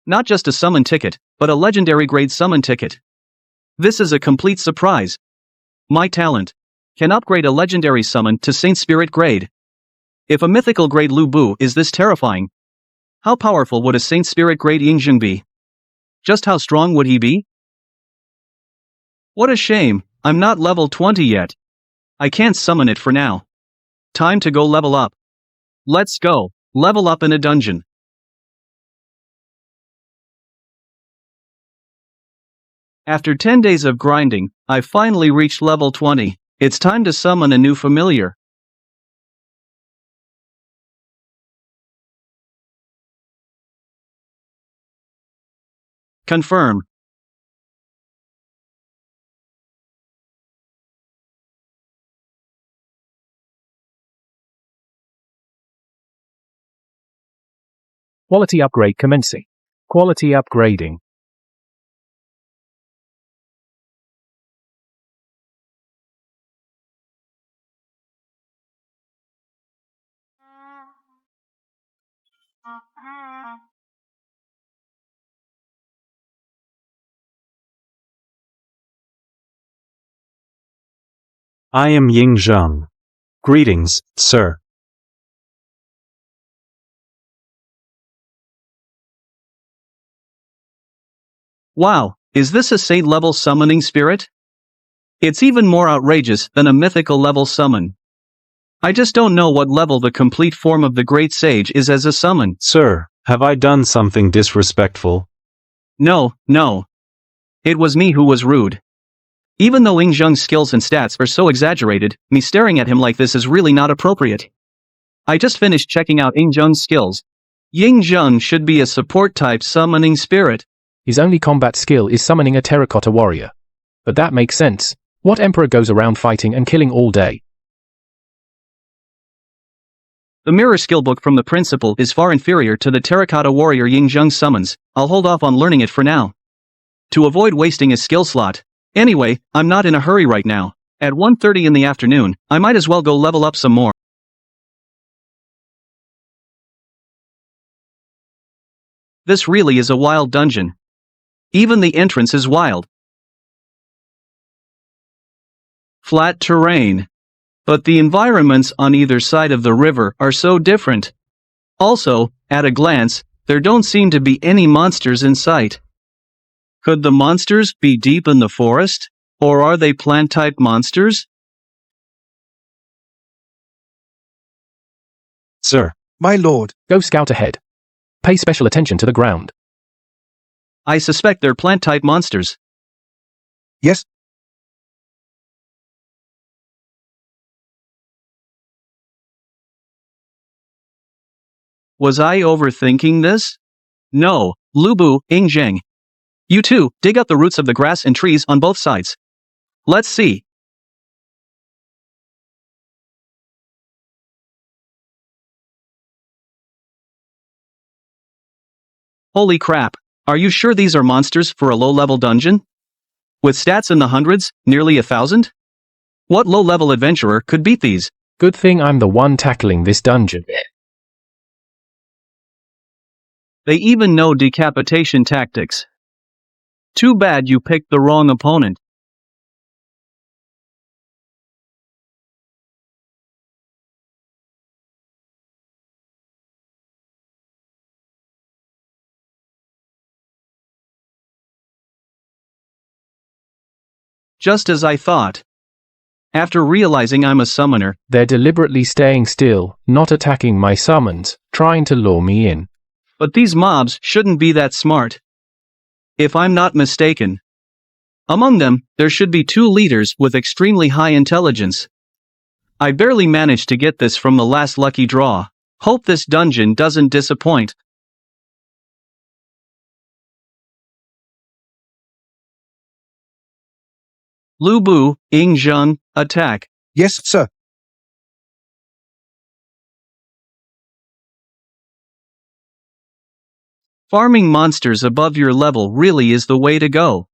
Not just a summon ticket, but a legendary grade summon ticket. This is a complete surprise. My talent can upgrade a legendary summon to Saint Spirit grade. If a mythical grade Lu Bu is this terrifying, how powerful would a Saint Spirit grade Ying be? Just how strong would he be? What a shame, I'm not level 20 yet. I can't summon it for now. Time to go level up. Let's go, level up in a dungeon. After 10 days of grinding, I finally reached level 20. It's time to summon a new familiar. Confirm. Quality upgrade commencing. Quality upgrading. I am Ying Zheng. Greetings, sir. Wow, is this a saint level summoning spirit? It's even more outrageous than a mythical level summon. I just don't know what level the complete form of the Great Sage is as a summon. Sir, have I done something disrespectful? No. It was me who was rude. Even though Ying Zheng's skills and stats are so exaggerated, me staring at him like this is really not appropriate. I just finished checking out Ying Zheng's skills. Ying Zheng should be a support-type summoning spirit. His only combat skill is summoning a terracotta warrior. But that makes sense. What emperor goes around fighting and killing all day? The mirror skill book from the principal is far inferior to the terracotta warrior Ying Zheng summons. I'll hold off on learning it for now, to avoid wasting his skill slot. Anyway, I'm not in a hurry right now. At 1:30 in the afternoon, I might as well go level up some more. This really is a wild dungeon. Even the entrance is wild. Flat terrain. But the environments on either side of the river are so different. Also, at a glance, there don't seem to be any monsters in sight. Could the monsters be deep in the forest? Or are they plant-type monsters? Sir. My lord. Go scout ahead. Pay special attention to the ground. I suspect they're plant-type monsters. Yes. Was I overthinking this? No, Lubu, Ying Zheng. You two, dig up the roots of the grass and trees on both sides. Let's see. Holy crap, are you sure these are monsters for a low-level dungeon? With stats in the hundreds, nearly 1,000? What low-level adventurer could beat these? Good thing I'm the one tackling this dungeon. They even know decapitation tactics. Too bad you picked the wrong opponent. Just as I thought. After realizing I'm a summoner, they're deliberately staying still, not attacking my summons, trying to lure me in. But these mobs shouldn't be that smart. If I'm not mistaken. Among them, there should be 2 leaders with extremely high intelligence. I barely managed to get this from the last lucky draw. Hope this dungeon doesn't disappoint. Lubu, Ying Zheng, attack. Yes, sir. Farming monsters above your level really is the way to go.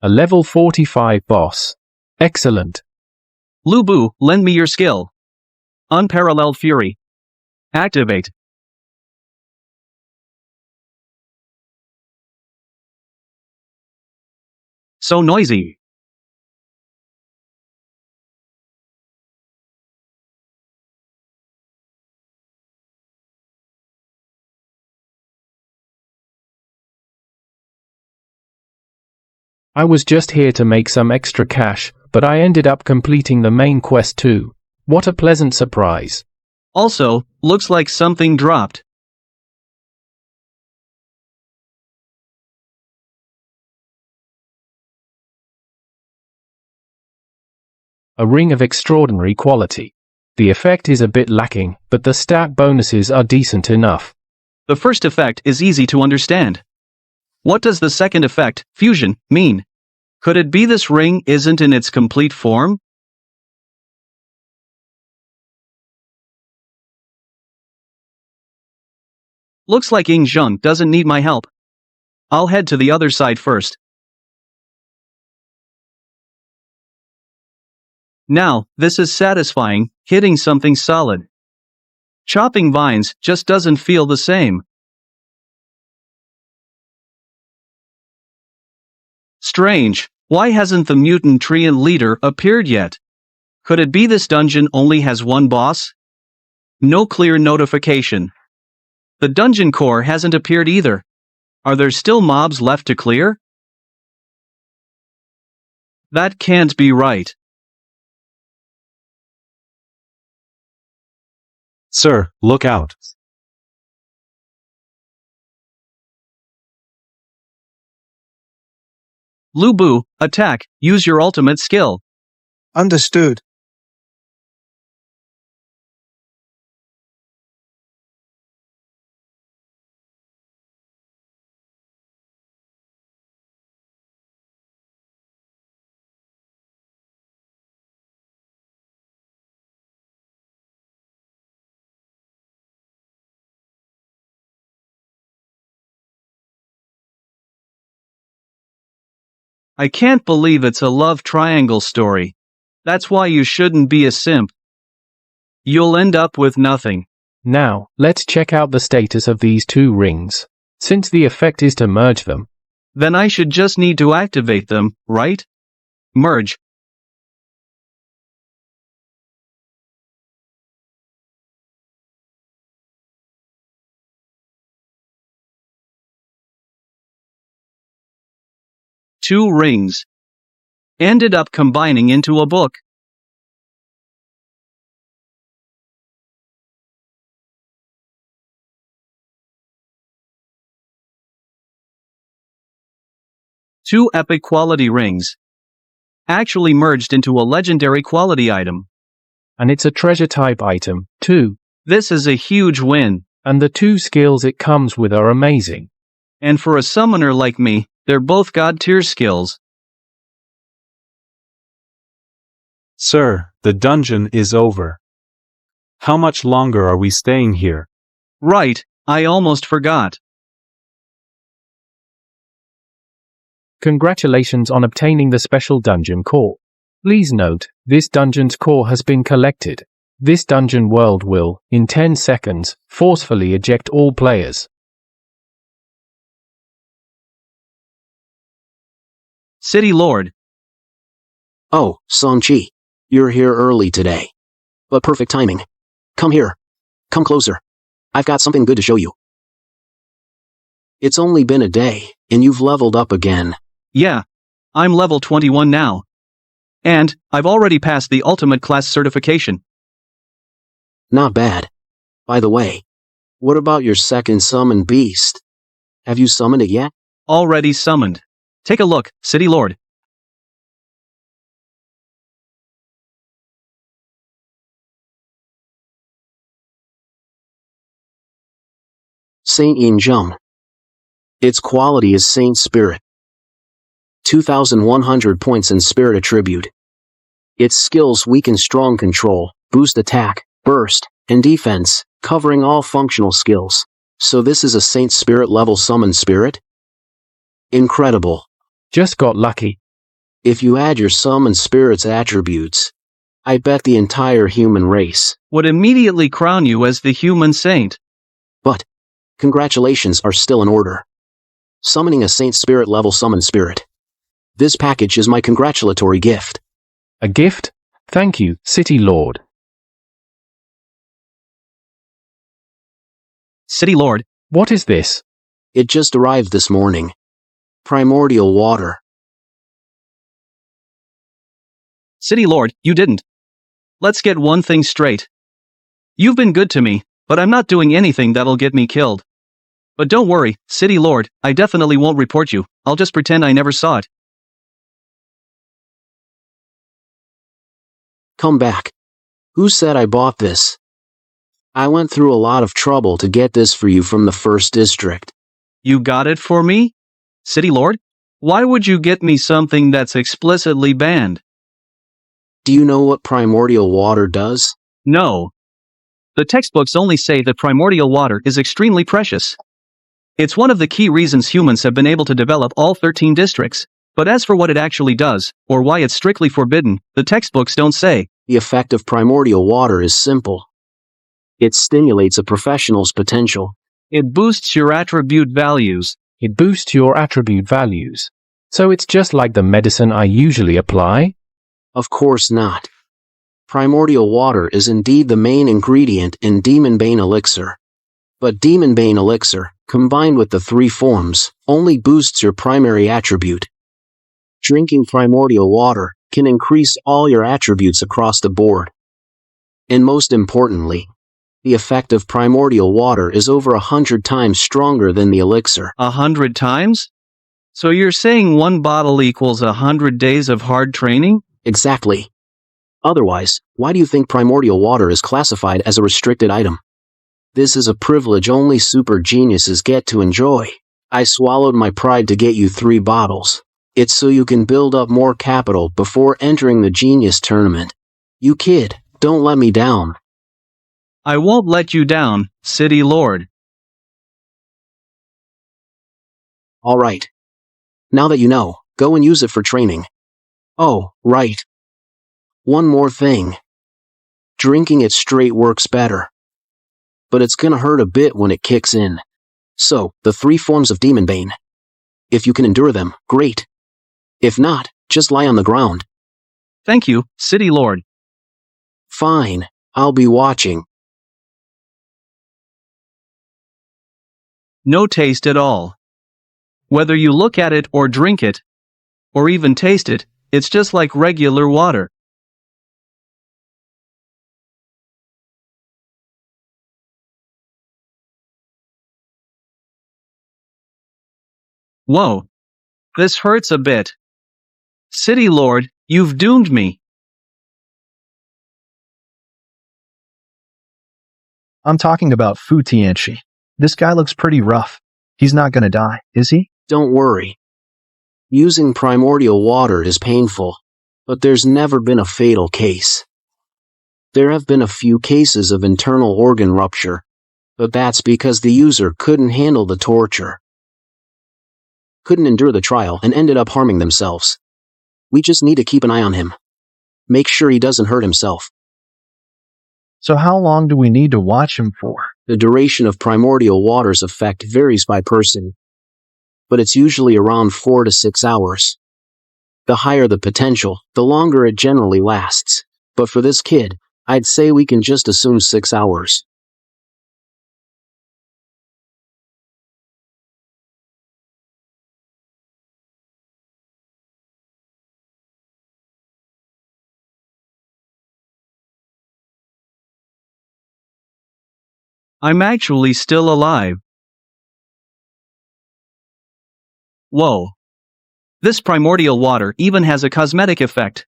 A level 45 boss. Excellent. Lubu, lend me your skill. Unparalleled Fury. Activate. So noisy. I was just here to make some extra cash, but I ended up completing the main quest too. What a pleasant surprise. Also, looks like something dropped. A ring of extraordinary quality. The effect is a bit lacking, but the stat bonuses are decent enough. The first effect is easy to understand. What does the second effect, fusion, mean? Could it be this ring isn't in its complete form? Looks like Ying Zheng doesn't need my help. I'll head to the other side first. Now, this is satisfying, hitting something solid. Chopping vines just doesn't feel the same. Strange, why hasn't the mutant treant leader appeared yet? Could it be this dungeon only has one boss? No clear notification. The dungeon core hasn't appeared either. Are there still mobs left to clear? That can't be right. Sir, look out. Lu Bu, attack, use your ultimate skill. Understood. I can't believe it's a love triangle story. That's why you shouldn't be a simp. You'll end up with nothing. Now, let's check out the status of these two rings. Since the effect is to merge them, Then I should just need to activate them, right? Merge. Two rings. Ended up combining into a book. Two epic quality rings. Actually merged into a legendary quality item. and it's a treasure type item, too. This is a huge win. And the two skills it comes with are amazing. And for a summoner like me, they're both god tier skills. Sir, the dungeon is over. How much longer are we staying here? Right, I almost forgot. Congratulations on obtaining the special dungeon core. Please note, this dungeon's core has been collected. This dungeon world will, in 10 seconds, forcefully eject all players. City Lord. Oh, Song-Chi. You're here early today. But perfect timing. Come here. Come closer. I've got something good to show you. It's only been a day, and you've leveled up again. Yeah. I'm level 21 now. And, I've already passed the ultimate class certification. Not bad. By the way, what about your second summoned beast? Have you summoned it yet? Already summoned. Take a look, City Lord. Saint Yin Zheng. Its quality is Saint Spirit. 2,100 points in Spirit attribute. Its skills weaken strong control, boost attack, burst, and defense, covering all functional skills. So this is a Saint Spirit level summoned spirit? Incredible. Just got lucky. If you add your summoned spirit's attributes, I bet the entire human race would immediately crown you as the human saint. But, congratulations are still in order. Summoning a Saint Spirit level summoned spirit. This package is my congratulatory gift. A gift? Thank you, City Lord. City Lord. What is this? It just arrived this morning. Primordial water. City Lord, you didn't. Let's get one thing straight. You've been good to me, but I'm not doing anything that'll get me killed. But don't worry, City Lord, I definitely won't report you. I'll just pretend I never saw it. Come back. Who said I bought this? I went through a lot of trouble to get this for you from the first district. You got it for me? City Lord? Why would you get me something that's explicitly banned? Do you know what primordial water does? No. The textbooks only say that primordial water is extremely precious. It's one of the key reasons humans have been able to develop all 13 districts. But as for what it actually does, or why it's strictly forbidden, the textbooks don't say. The effect of primordial water is simple. It stimulates a professional's potential. It boosts your attribute values. It boosts your attribute values. So it's just like the medicine I usually apply? Of course not. Primordial water is indeed the main ingredient in Demon Bane Elixir. But Demon Bane Elixir, combined with the three forms, only boosts your primary attribute. Drinking primordial water can increase all your attributes across the board. And most importantly, the effect of primordial water is over 100 times stronger than the elixir. 100 times? So you're saying one bottle equals 100 days of hard training? Exactly. Otherwise, why do you think primordial water is classified as a restricted item? This is a privilege only super geniuses get to enjoy. I swallowed my pride to get you 3 bottles. It's so you can build up more capital before entering the genius tournament. You kid, don't let me down. I won't let you down, City Lord. Alright. Now that you know, go and use it for training. Oh, right. One more thing. Drinking it straight works better. But it's gonna hurt a bit when it kicks in. So, the 3 forms of Demon Bane. If you can endure them, great. If not, just lie on the ground. Thank you, City Lord. Fine, I'll be watching. No taste at all. Whether you look at it or drink it, or even taste it, it's just like regular water. Whoa. This hurts a bit. City Lord, you've doomed me. I'm talking about Fu Tianchi. This guy looks pretty rough. He's not gonna die, is he? Don't worry. Using primordial water is painful, but there's never been a fatal case. There have been a few cases of internal organ rupture, but that's because the user couldn't handle the torture. Couldn't endure the trial and ended up harming themselves. We just need to keep an eye on him. Make sure he doesn't hurt himself. So how long do we need to watch him for? The duration of primordial water's effect varies by person, but it's usually around 4 to 6 hours. The higher the potential, the longer it generally lasts. But for this kid, I'd say we can just assume 6 hours. I'm actually still alive. Whoa. This primordial water even has a cosmetic effect.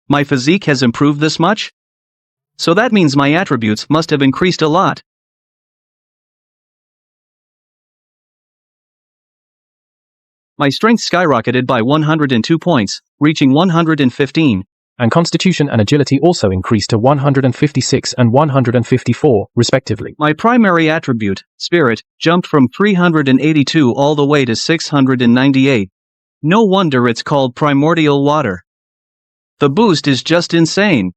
My physique has improved this much? So that means my attributes must have increased a lot. My strength skyrocketed by 102 points, reaching 115. And constitution and agility also increased to 156 and 154, respectively. My primary attribute, spirit, jumped from 382 all the way to 698. No wonder it's called primordial water. The boost is just insane.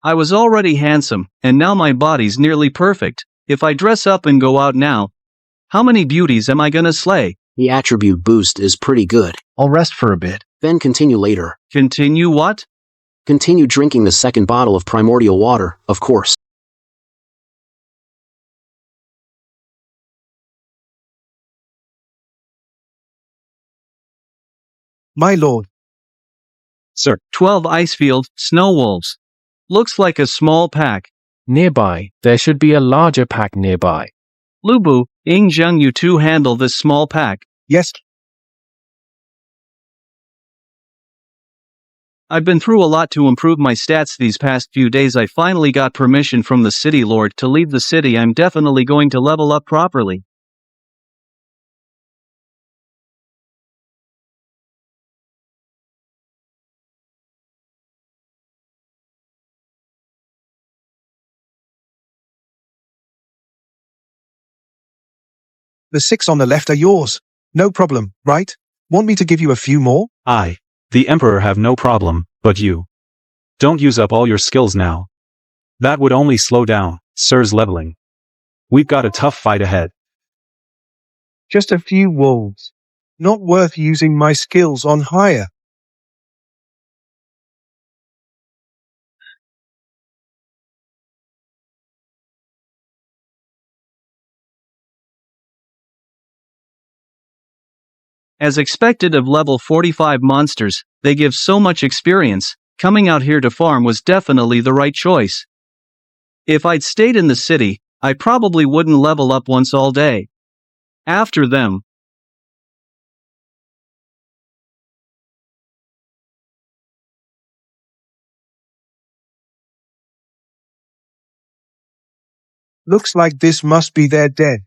I was already handsome, and now my body's nearly perfect. If I dress up and go out now, how many beauties am I gonna slay? The attribute boost is pretty good. I'll rest for a bit. Then continue later. Continue what? Continue drinking the second bottle of primordial water, of course. My lord. Sir. 12 Icefield, snow wolves. Looks like a small pack. Nearby, there should be a larger pack nearby. Lubu, Ying, Zheng, you two handle this small pack. Yes. I've been through a lot to improve my stats these past few days. I finally got permission from the city lord to leave the city. I'm definitely going to level up properly. The 6 on the left are yours. No problem, right? Want me to give you a few more? I, the Emperor, have no problem, but you. Don't use up all your skills now. That would only slow down Sir's leveling. We've got a tough fight ahead. Just a few wolves. Not worth using my skills on higher. As expected of level 45 monsters, they give so much experience. Coming out here to farm was definitely the right choice. If I'd stayed in the city, I probably wouldn't level up once all day. After them. Looks like this must be their den.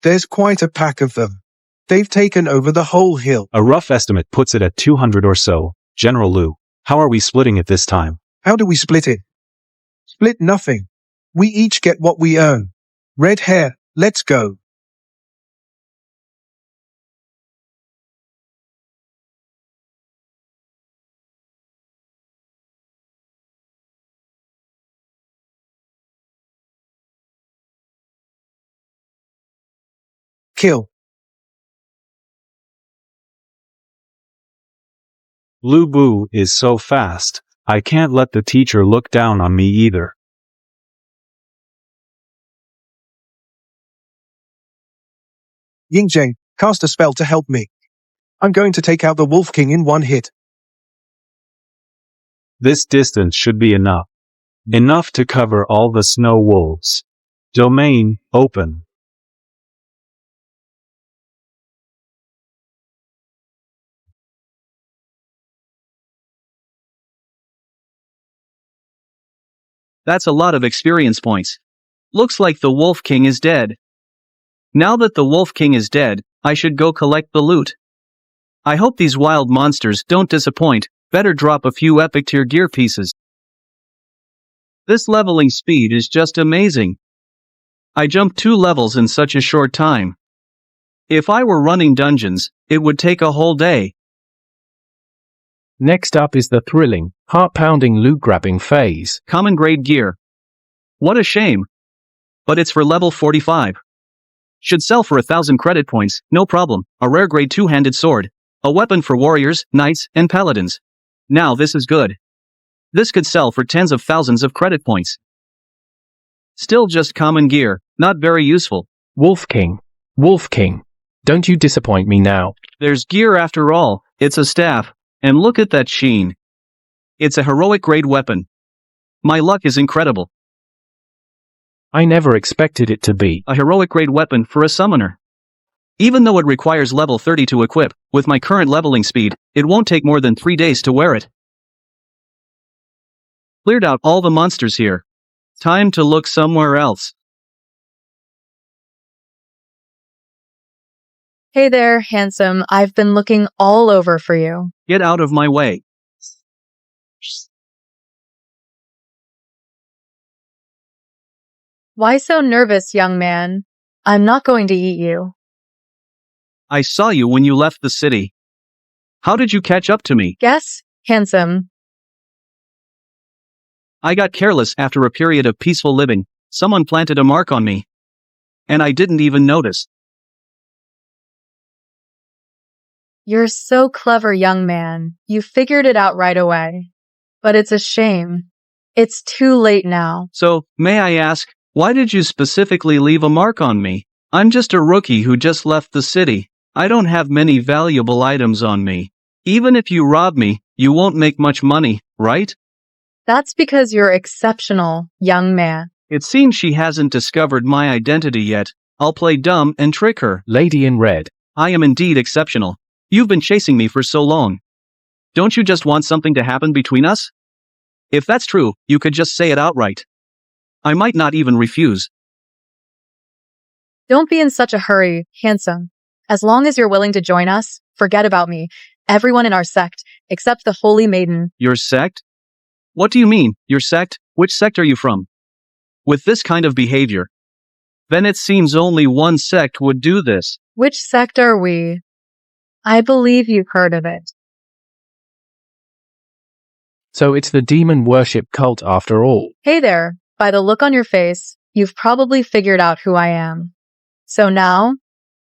There's quite a pack of them. They've taken over the whole hill. A rough estimate puts it at 200 or so. General Liu, how are we splitting it this time? How do we split it? Split nothing. We each get what we earn. Red hair, let's go. Kill. Lu Bu is so fast. I can't let the teacher look down on me either. Ying Zheng, cast a spell to help me. I'm going to take out the Wolf King in one hit. This distance should be enough. Enough to cover all the snow wolves. Domain, open. That's a lot of experience points. Looks like the Wolf King is dead. Now that the Wolf King is dead, I should go collect the loot. I hope these wild monsters don't disappoint, better drop a few epic tier gear pieces. This leveling speed is just amazing. I jumped 2 levels in such a short time. If I were running dungeons, it would take a whole day. Next up is the thrilling, heart-pounding loot-grabbing phase. Common grade gear. What a shame. But it's for level 45. Should sell for 1,000 credit points, no problem. A rare grade 2-handed sword. A weapon for warriors, knights, and paladins. Now this is good. This could sell for tens of thousands of credit points. Still just common gear, not very useful. Wolf King. Wolf King. Don't you disappoint me now. There's gear after all. It's a staff. And look at that sheen. It's a heroic grade weapon. My luck is incredible. I never expected it to be a heroic grade weapon for a summoner. Even though it requires level 30 to equip, with my current leveling speed, it won't take more than 3 days to wear it. Cleared out all the monsters here. Time to look somewhere else. Hey there, handsome. I've been looking all over for you. Get out of my way. Why so nervous, young man? I'm not going to eat you. I saw you when you left the city. How did you catch up to me? Guess, handsome. I got careless after a period of peaceful living. Someone planted a mark on me. And I didn't even notice. You're so clever, young man. You figured it out right away. But it's a shame. It's too late now. So, may I ask, why did you specifically leave a mark on me? I'm just a rookie who just left the city. I don't have many valuable items on me. Even if you rob me, you won't make much money, right? That's because you're exceptional, young man. It seems she hasn't discovered my identity yet. I'll play dumb and trick her. Lady in red. I am indeed exceptional. You've been chasing me for so long. Don't you just want something to happen between us? If that's true, you could just say it outright. I might not even refuse. Don't be in such a hurry, handsome. As long as you're willing to join us, forget about me. Everyone in our sect, except the Holy Maiden. Your sect? What do you mean, your sect? Which sect are you from? With this kind of behavior, then it seems only one sect would do this. Which sect are we? I believe you've heard of it. So it's the demon worship cult after all. Hey there, by the look on your face, you've probably figured out who I am. So now,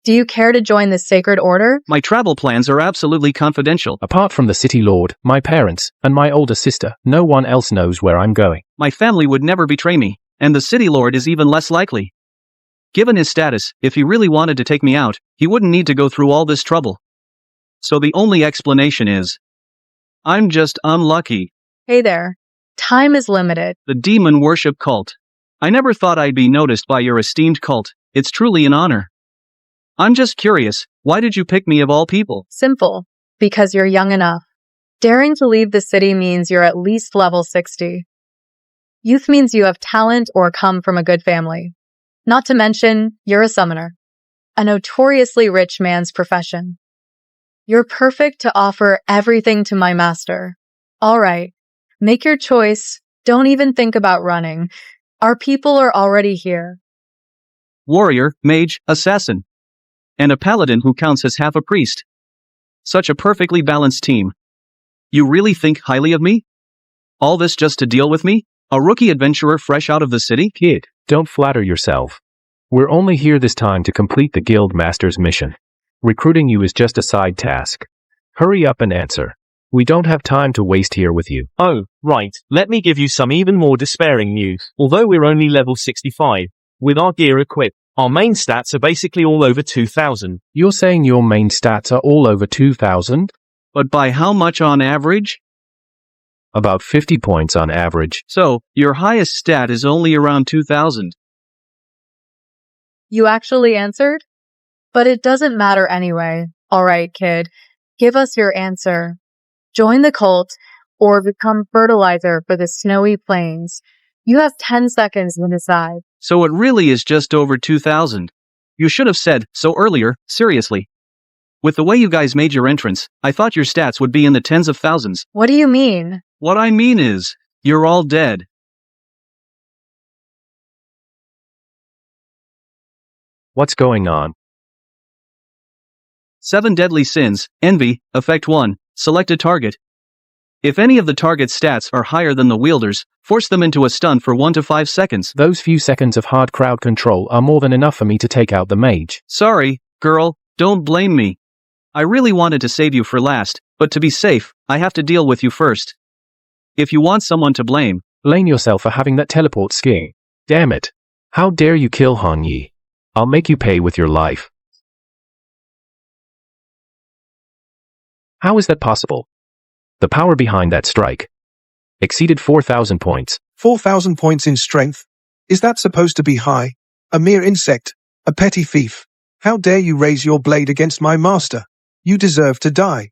do you care to join the sacred order? My travel plans are absolutely confidential. Apart from the city lord, my parents, and my older sister, no one else knows where I'm going. My family would never betray me, and the city lord is even less likely. Given his status, if he really wanted to take me out, he wouldn't need to go through all this trouble. So the only explanation is, I'm just unlucky. Hey there. Time is limited. The demon worship cult. I never thought I'd be noticed by your esteemed cult. It's truly an honor. I'm just curious, why did you pick me of all people? Simple. Because you're young enough. Daring to leave the city means you're at least level 60. Youth means you have talent or come from a good family. Not to mention, you're a summoner. A notoriously rich man's profession. You're perfect to offer everything to my master. All right. Make your choice. Don't even think about running. Our people are already here. Warrior, mage, assassin. And a paladin who counts as half a priest. Such a perfectly balanced team. You really think highly of me? All this just to deal with me? A rookie adventurer fresh out of the city? Kid, don't flatter yourself. We're only here this time to complete the guild master's mission. Recruiting you is just a side task. Hurry up and answer. We don't have time to waste here with you. Oh, right. Let me give you some even more despairing news. Although we're only level 65, with our gear equipped, our main stats are basically all over 2,000. You're saying your main stats are all over 2,000? But by how much on average? About 50 points on average. So, your highest stat is only around 2,000. You actually answered? But it doesn't matter anyway. Alright, kid. Give us your answer. Join the cult, or become fertilizer for the snowy plains. You have 10 seconds to decide. So it really is just over 2,000. You should have said so earlier, seriously. With the way you guys made your entrance, I thought your stats would be in the tens of thousands. What do you mean? What I mean is, you're all dead. What's going on? 7 deadly sins, envy, effect 1, select a target. If any of the target's stats are higher than the wielder's, force them into a stun for 1 to 5 seconds. Those few seconds of hard crowd control are more than enough for me to take out the mage. Sorry, girl, don't blame me. I really wanted to save you for last, but to be safe, I have to deal with you first. If you want someone to blame, blame yourself for having that teleport skill. Damn it. How dare you kill Han Yi? I'll make you pay with your life. How is that possible? The power behind that strike exceeded 4,000 points. 4,000 points in strength? Is that supposed to be high? A mere insect, a petty thief. How dare you raise your blade against my master? You deserve to die.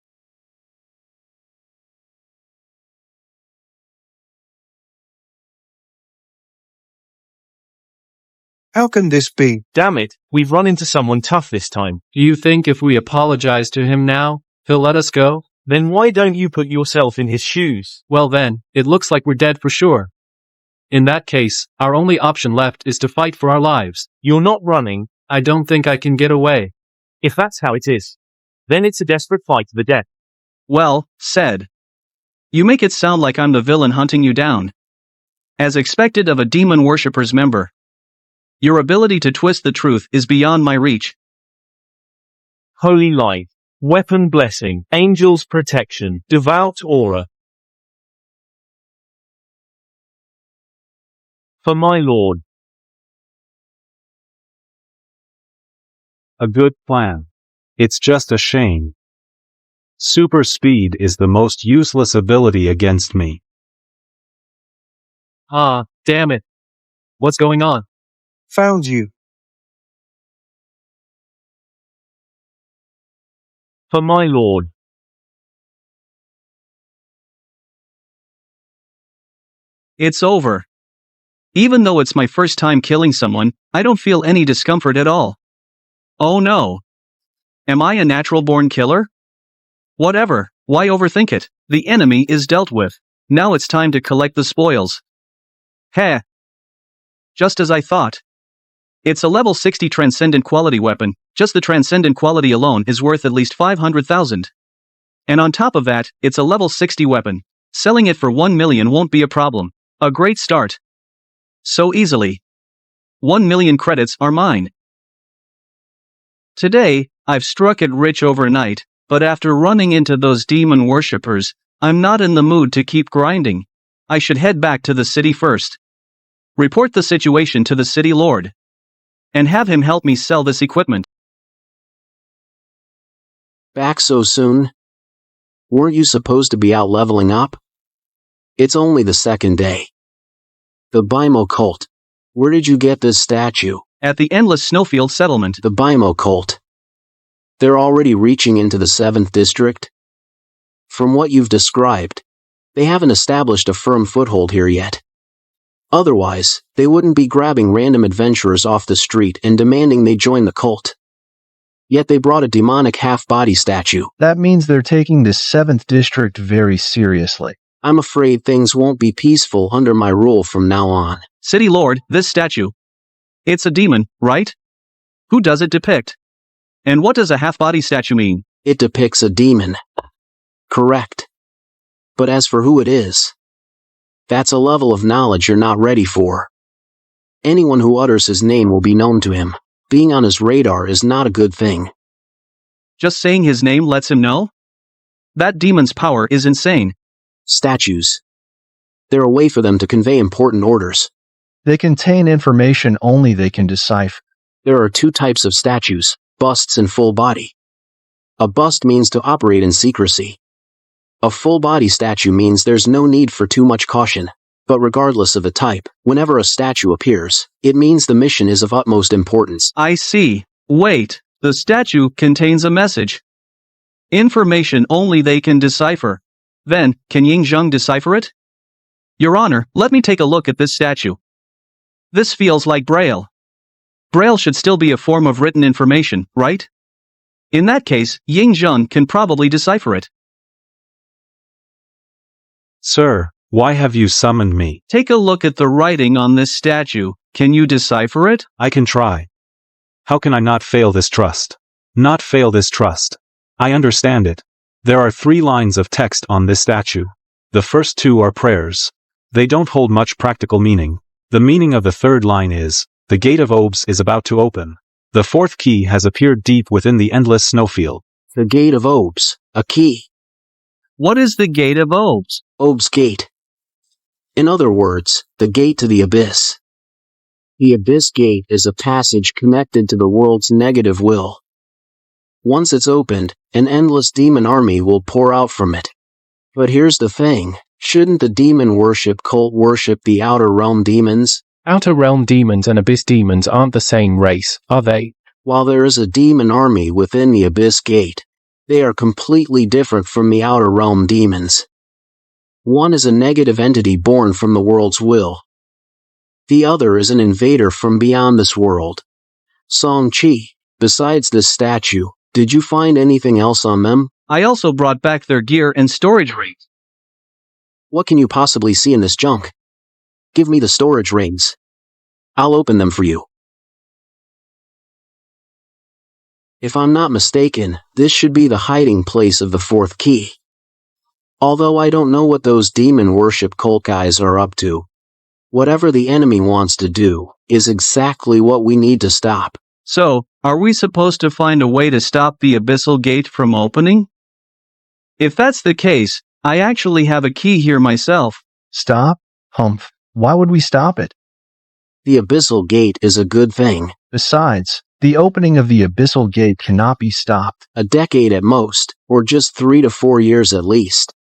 How can this be? Damn it, we've run into someone tough this time. Do you think if we apologize to him now, he'll let us go? Then why don't you put yourself in his shoes? Well then, it looks like we're dead for sure. In that case, our only option left is to fight for our lives. You're not running. I don't think I can get away. If that's how it is, then it's a desperate fight to the death. Well said. You make it sound like I'm the villain hunting you down. As expected of a demon worshipper's member. Your ability to twist the truth is beyond my reach. Holy light, weapon blessing, angel's protection, devout aura. For my lord. A good plan. It's just a shame. Super speed is the most useless ability against me. Ah, damn it. What's going on? Found you. For my lord. It's over. Even though it's my first time killing someone, I don't feel any discomfort at all. Oh no. Am I a natural-born killer? Whatever, why overthink it? The enemy is dealt with. Now it's time to collect the spoils. Heh. Just as I thought. It's a level 60 transcendent quality weapon. Just the transcendent quality alone is worth at least 500,000. And on top of that, it's a level 60 weapon. Selling it for 1 million won't be a problem. A great start. So easily. 1 million credits are mine. Today, I've struck it rich overnight, but after running into those demon worshippers, I'm not in the mood to keep grinding. I should head back to the city first. Report the situation to the city lord. And have him help me sell this equipment. Back so soon? Weren't you supposed to be out leveling up? It's only the second day. The Bimo cult. Where did you get this statue? At the endless snowfield settlement. The Bimo cult. They're already reaching into the 7th district? From what you've described, they haven't established a firm foothold here yet. Otherwise, they wouldn't be grabbing random adventurers off the street and demanding they join the cult. Yet they brought a demonic half-body statue. That means they're taking the 7th district very seriously. I'm afraid things won't be peaceful under my rule from now on. City Lord, this statue. It's a demon, right? Who does it depict? And what does a half-body statue mean? It depicts a demon. Correct. But as for who it is, that's a level of knowledge you're not ready for. Anyone who utters his name will be known to him. Being on his radar is not a good thing. Just saying his name lets him know? That demon's power is insane. Statues. They're a way for them to convey important orders. They contain information only they can decipher. There are 2 types of statues, busts and full body. A bust means to operate in secrecy. A full body statue means there's no need for too much caution. But regardless of the type, whenever a statue appears, it means the mission is of utmost importance. I see. Wait, the statue contains a message. Information only they can decipher. Then, can Ying Zheng decipher it? Your Honor, let me take a look at this statue. This feels like Braille. Braille should still be a form of written information, right? In that case, Ying Zheng can probably decipher it. Sir, why have you summoned me? Take a look at the writing on this statue. Can you decipher it? I can try. How can I not fail this trust? Not fail this trust. I understand it. There are 3 lines of text on this statue. The first 2 are prayers. They don't hold much practical meaning. The meaning of the 3rd line is, the gate of Obes is about to open. The 4th key has appeared deep within the endless snowfield. The gate of Obes, a key. What is the gate of Obes? Obes' gate. In other words, the gate to the abyss. The abyss gate is a passage connected to the world's negative will. Once it's opened, an endless demon army will pour out from it. But here's the thing, shouldn't the demon worship cult worship the outer realm demons? Outer realm demons and abyss demons aren't the same race, are they? While there is a demon army within the abyss gate, they are completely different from the outer realm demons. One is a negative entity born from the world's will. The other is an invader from beyond this world. Song-Chi, besides this statue, did you find anything else on them? I also brought back their gear and storage rings. What can you possibly see in this junk? Give me the storage rings. I'll open them for you. If I'm not mistaken, this should be the hiding place of the 4th key. Although I don't know what those demon worship cult guys are up to. Whatever the enemy wants to do, is exactly what we need to stop. So, are we supposed to find a way to stop the abyssal gate from opening? If that's the case, I actually have a key here myself. Stop? Humph. Why would we stop it? The abyssal gate is a good thing. Besides, the opening of the abyssal gate cannot be stopped. A decade at most, or just 3 to 4 years at least.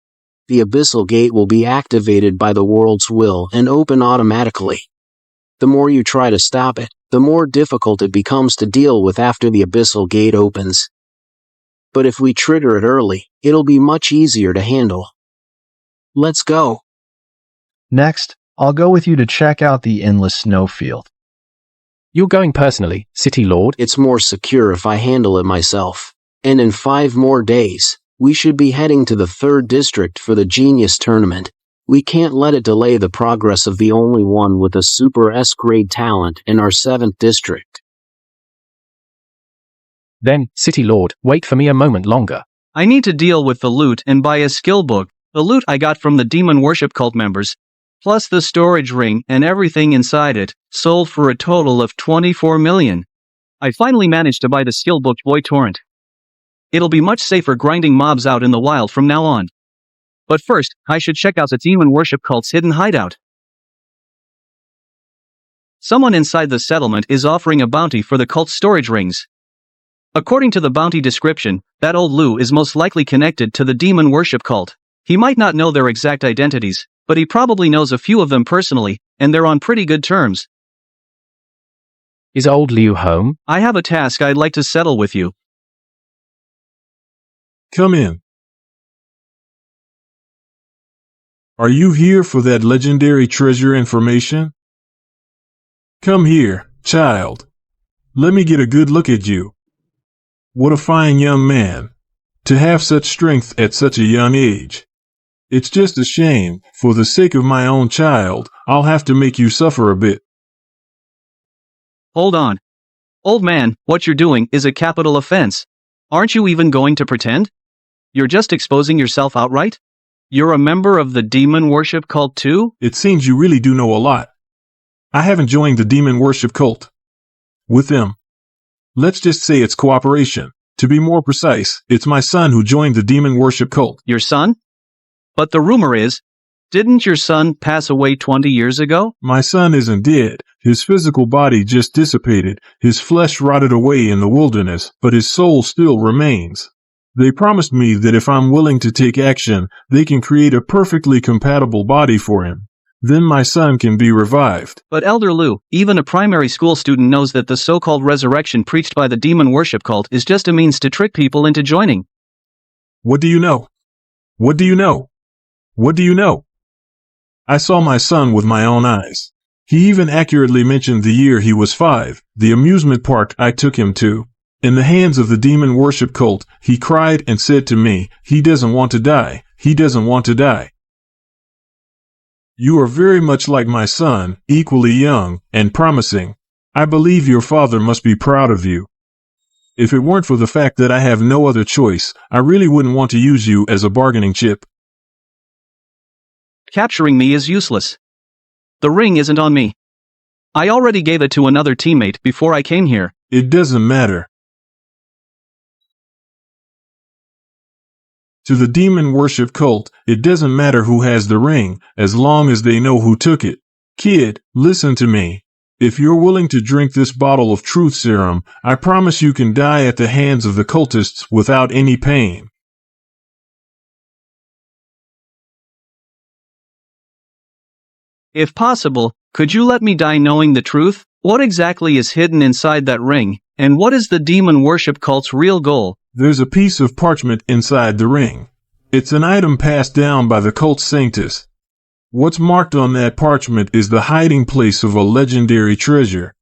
The abyssal gate will be activated by the world's will and open automatically. The more you try to stop it, the more difficult it becomes to deal with after the abyssal gate opens. But if we trigger it early, it'll be much easier to handle. Let's go. Next, I'll go with you to check out the endless snowfield. You're going personally, City Lord? It's more secure if I handle it myself. And in 5 more days, we should be heading to the 3rd district for the Genius Tournament. We can't let it delay the progress of the only one with a super S-grade talent in our 7th district. Then, City Lord, wait for me a moment longer. I need to deal with the loot and buy a skill book, the loot I got from the demon worship cult members, plus the storage ring and everything inside it, sold for a total of 24 million. I finally managed to buy the skill book Boy Torrent. It'll be much safer grinding mobs out in the wild from now on. But first, I should check out the demon worship cult's hidden hideout. Someone inside the settlement is offering a bounty for the cult's storage rings. According to the bounty description, that old Lou is most likely connected to the demon worship cult. He might not know their exact identities, but he probably knows a few of them personally, and they're on pretty good terms. Is old Liu home? I have a task I'd like to settle with you. Come in. Are you here for that legendary treasure information? Come here, child. Let me get a good look at you. What a fine young man. To have such strength at such a young age. It's just a shame, for the sake of my own child, I'll have to make you suffer a bit. Hold on. Old man, what you're doing is a capital offense. Aren't you even going to pretend? You're just exposing yourself outright? You're a member of the demon worship cult too? It seems you really do know a lot. I haven't joined the demon worship cult. With them. Let's just say it's cooperation. To be more precise, it's my son who joined the demon worship cult. Your son? But the rumor is, didn't your son pass away 20 years ago? My son isn't dead. His physical body just dissipated, his flesh rotted away in the wilderness, but his soul still remains. They promised me that if I'm willing to take action, they can create a perfectly compatible body for him. Then my son can be revived. But Elder Lu, even a primary school student knows that the so-called resurrection preached by the demon worship cult is just a means to trick people into joining. What do you know? What do you know? What do you know? I saw my son with my own eyes. He even accurately mentioned the year he was 5, the amusement park I took him to. In the hands of the demon worship cult, he cried and said to me, he doesn't want to die, he doesn't want to die. You are very much like my son, equally young and promising. I believe your father must be proud of you. If it weren't for the fact that I have no other choice, I really wouldn't want to use you as a bargaining chip. Capturing me is useless. The ring isn't on me. I already gave it to another teammate before I came here. It doesn't matter. To the demon worship cult, it doesn't matter who has the ring, as long as they know who took it. Kid, listen to me. If you're willing to drink this bottle of truth serum, I promise you can die at the hands of the cultists without any pain. If possible, could you let me die knowing the truth? What exactly is hidden inside that ring, and what is the demon worship cult's real goal? There's a piece of parchment inside the ring. It's an item passed down by the cult sanctus. What's marked on that parchment is the hiding place of a legendary treasure.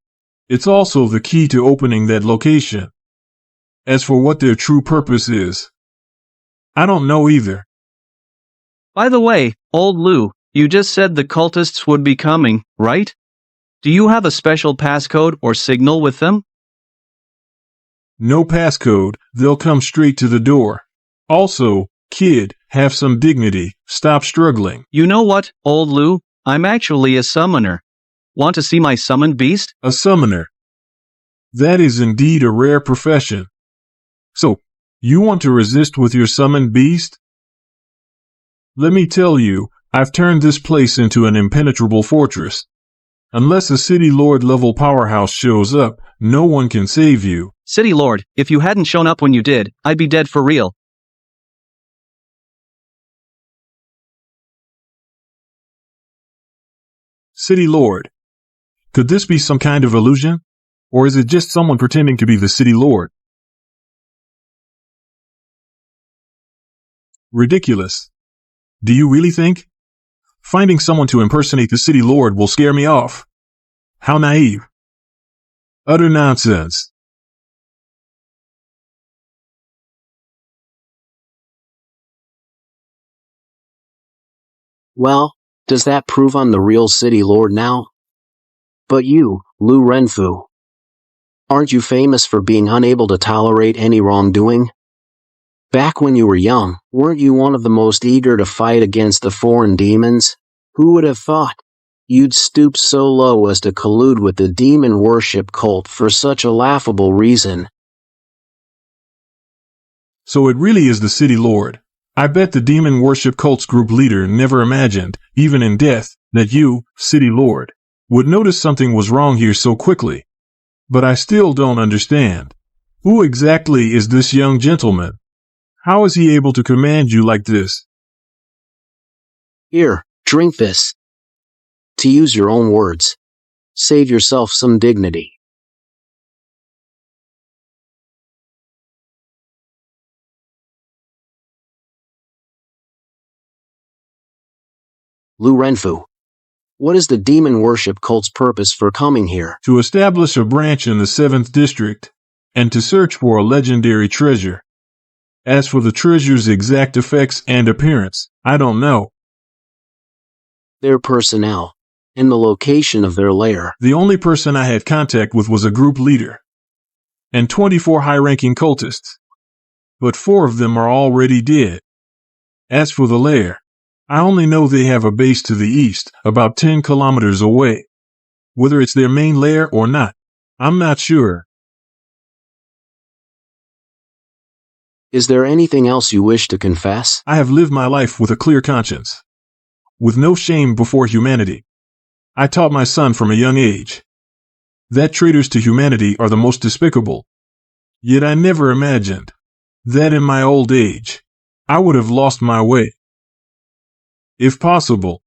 It's also the key to opening that location. As for what their true purpose is, I don't know either. By the way, old Lu, you just said the cultists would be coming, right? Do you have a special passcode or signal with them? No passcode, they'll come straight to the door. Also, kid, have some dignity, stop struggling. You know what, old Lu? I'm actually a summoner. Want to see my summoned beast? A summoner. That is indeed a rare profession. So, you want to resist with your summoned beast? Let me tell you, I've turned this place into an impenetrable fortress. Unless a City Lord level powerhouse shows up, no one can save you. City Lord, if you hadn't shown up when you did, I'd be dead for real. City Lord. Could this be some kind of illusion? Or is it just someone pretending to be the City Lord? Ridiculous. Do you really think? Finding someone to impersonate the City Lord will scare me off. How naive. Utter nonsense. Well, does that prove I'm the real City Lord now? But you, Lu Renfu, aren't you famous for being unable to tolerate any wrongdoing? Back when you were young, weren't you one of the most eager to fight against the foreign demons? Who would have thought you'd stoop so low as to collude with the demon worship cult for such a laughable reason? So it really is the City Lord. I bet the demon worship cult's group leader never imagined, even in death, that you, City Lord, would notice something was wrong here so quickly. But I still don't understand. Who exactly is this young gentleman? How is he able to command you like this? Here, drink this. To use your own words, save yourself some dignity. Lu Renfu. What is the demon worship cult's purpose for coming here? To establish a branch in the 7th district, and to search for a legendary treasure. As for the treasure's exact effects and appearance, I don't know. Their personnel, and the location of their lair. The only person I had contact with was a group leader, and 24 high-ranking cultists. But 4 of them are already dead. As for the lair, I only know they have a base to the east, about 10 kilometers away. Whether it's their main lair or not, I'm not sure. Is there anything else you wish to confess? I have lived my life with a clear conscience, with no shame before humanity. I taught my son from a young age that traitors to humanity are the most despicable. Yet I never imagined that in my old age, I would have lost my way. If possible,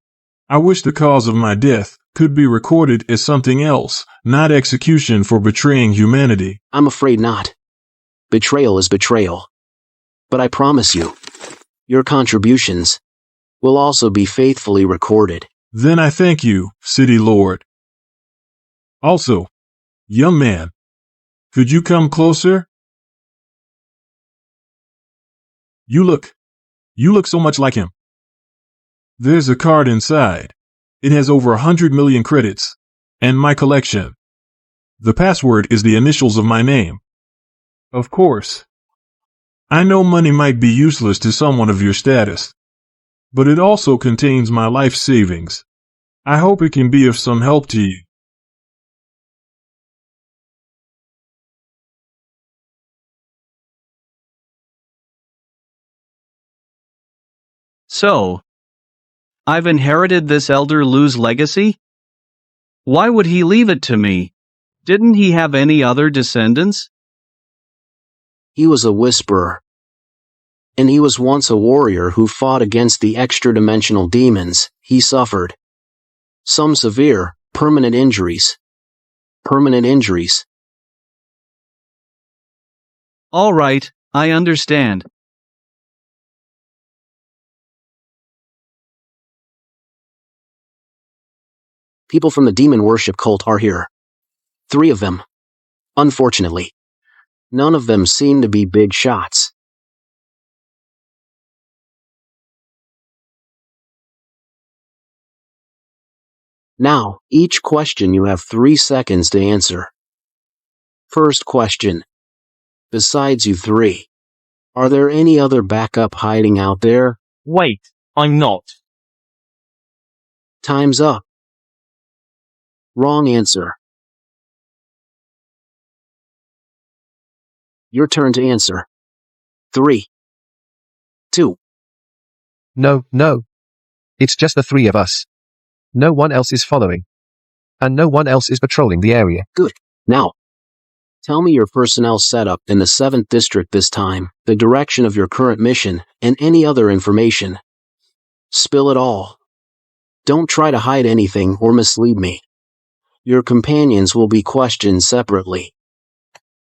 I wish the cause of my death could be recorded as something else, not execution for betraying humanity. I'm afraid not. Betrayal is betrayal. But I promise you, your contributions will also be faithfully recorded. Then I thank you, City Lord. Also, young man, could you come closer? You look so much like him. There's a card inside. It has over 100 million credits, and my collection. The password is the initials of my name. Of course. I know money might be useless to someone of your status, but it also contains my life savings. I hope it can be of some help to you. So, I've inherited this Elder Lu's legacy? Why would he leave it to me? Didn't he have any other descendants? He was a whisperer. And he was once a warrior who fought against the extra-dimensional demons. He suffered some severe, permanent injuries. All right, I understand. People from the demon worship cult are here. 3 of them. Unfortunately, none of them seem to be big shots. Now, each question you have 3 seconds to answer. First question. Besides you 3, are there any other backup hiding out there? Wait, I'm not. Time's up. Wrong answer. Your turn to answer. 3, 2. No. It's just the 3 of us. No one else is following. And no one else is patrolling the area. Good. Now, tell me your personnel setup in the 7th district this time, the direction of your current mission, and any other information. Spill it all. Don't try to hide anything or mislead me. Your companions will be questioned separately.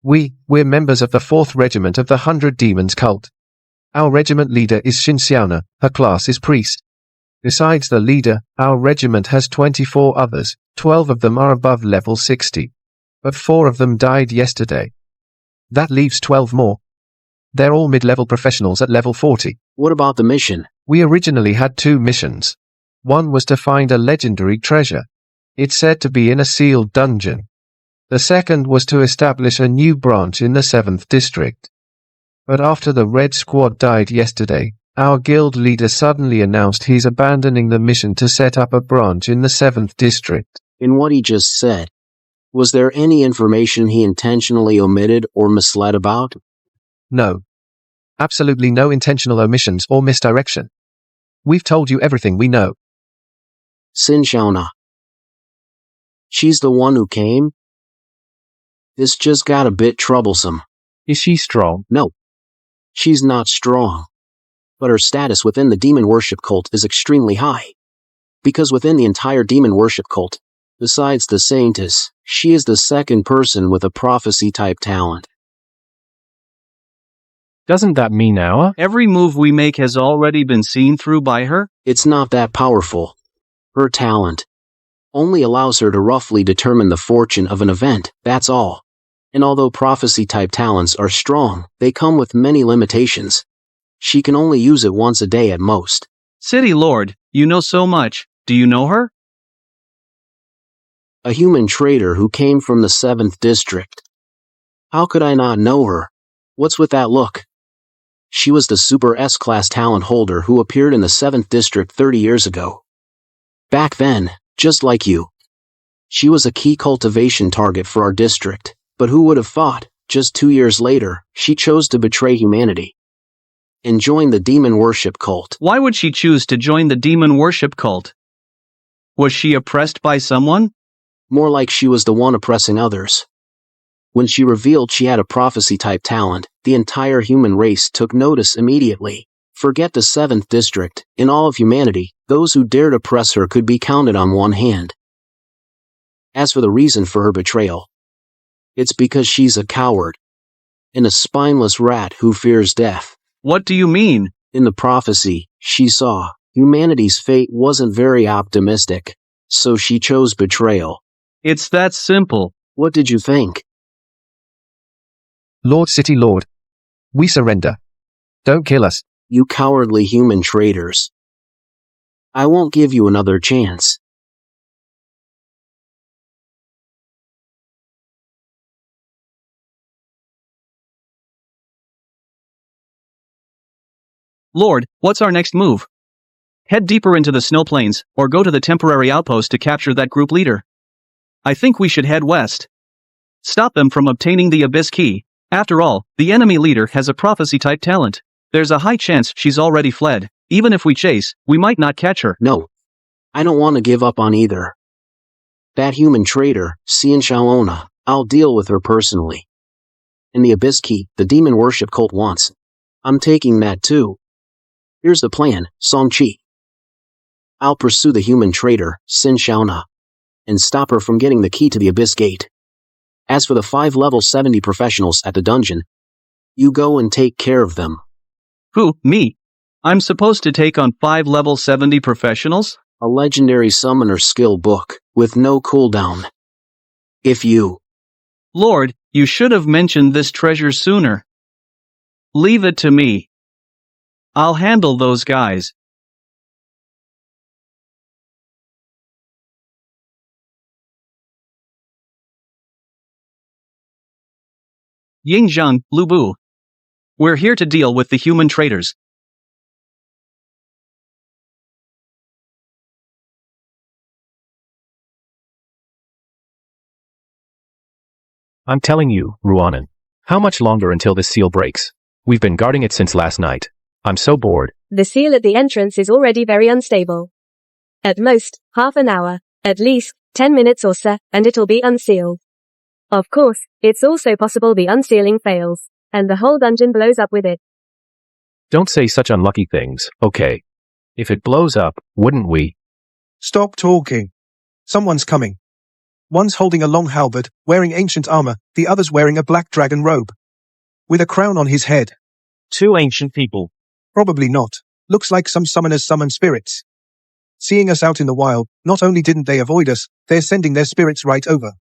We're members of the 4th Regiment of the 100 Demons cult. Our regiment leader is Shinxiana, her class is priest. Besides the leader, our regiment has 24 others, 12 of them are above level 60. But 4 of them died yesterday. That leaves 12 more. They're all mid-level professionals at level 40. What about the mission? We originally had 2 missions. One was to find a legendary treasure. It's said to be in a sealed dungeon. The second was to establish a new branch in the 7th district. But after the Red Squad died yesterday, our guild leader suddenly announced he's abandoning the mission to set up a branch in the 7th district. In what he just said, was there any information he intentionally omitted or misled about? No. Absolutely no intentional omissions or misdirection. We've told you everything we know. Shinxiana. She's the one who came? This just got a bit troublesome. Is she strong? No. She's not strong. But her status within the demon worship cult is extremely high. Because within the entire demon worship cult, besides the Saintess, she is the second person with a prophecy-type talent. Doesn't that mean our? Every move we make has already been seen through by her? It's not that powerful. Her talent only allows her to roughly determine the fortune of an event, that's all. And although prophecy-type talents are strong, they come with many limitations. She can only use it once a day at most. City Lord, you know so much. Do you know her? A human traitor who came from the 7th district. How could I not know her? What's with that look? She was the Super S-class talent holder who appeared in the 7th district 30 years ago. Back then, just like you. She was a key cultivation target for our district, but who would have thought, just 2 years later, she chose to betray humanity and join the demon worship cult. Why would she choose to join the demon worship cult? Was she oppressed by someone? More like she was the one oppressing others. When she revealed she had a prophecy-type talent, the entire human race took notice immediately. Forget the 7th district, in all of humanity, those who dared oppress her could be counted on one hand. As for the reason for her betrayal, it's because she's a coward and a spineless rat who fears death. What do you mean? In the prophecy, she saw humanity's fate wasn't very optimistic, so she chose betrayal. It's that simple. What did you think? Lord City Lord. We surrender. Don't kill us. You cowardly human traitors. I won't give you another chance. Lord, what's our next move? Head deeper into the snow plains, or go to the temporary outpost to capture that group leader. I think we should head west. Stop them from obtaining the Abyss key. After all, the enemy leader has a prophecy-type talent. There's a high chance she's already fled. Even if we chase, we might not catch her. No. I don't want to give up on either. That human traitor, Xian Xiaona, I'll deal with her personally. And the Abyss key, the demon worship cult wants. I'm taking that too. Here's the plan, Songqi. I'll pursue the human traitor, Xin Xiaona, and stop her from getting the key to the Abyss gate. As for the 5 level 70 professionals at the dungeon, you go and take care of them. Who, me? I'm supposed to take on 5 level 70 professionals? A legendary summoner skill book, with no cooldown. If you... Lord, you should have mentioned this treasure sooner. Leave it to me. I'll handle those guys. Ying, Zheng, Lu Bu. We're here to deal with the human traitors. I'm telling you, Ruanan. How much longer until this seal breaks? We've been guarding it since last night. I'm so bored. The seal at the entrance is already very unstable. At most, half an hour, at least, 10 minutes or so, and it'll be unsealed. Of course, it's also possible the unsealing fails, and the whole dungeon blows up with it. Don't say such unlucky things, okay? If it blows up, wouldn't we? Stop talking. Someone's coming. One's holding a long halberd, wearing ancient armor, the other's wearing a black dragon robe. With a crown on his head. 2 ancient people. Probably not. Looks like some summoners summon spirits. Seeing us out in the wild, not only didn't they avoid us, they're sending their spirits right over.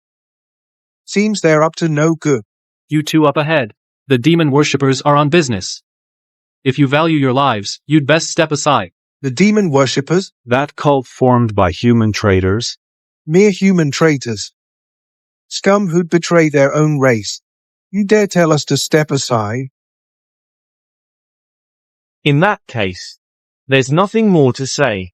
Seems they're up to no good. You 2 up ahead. The demon worshippers are on business. If you value your lives, you'd best step aside. The demon worshippers? That cult formed by human traitors? Mere human traitors. Scum who'd betray their own race. You dare tell us to step aside? In that case, there's nothing more to say.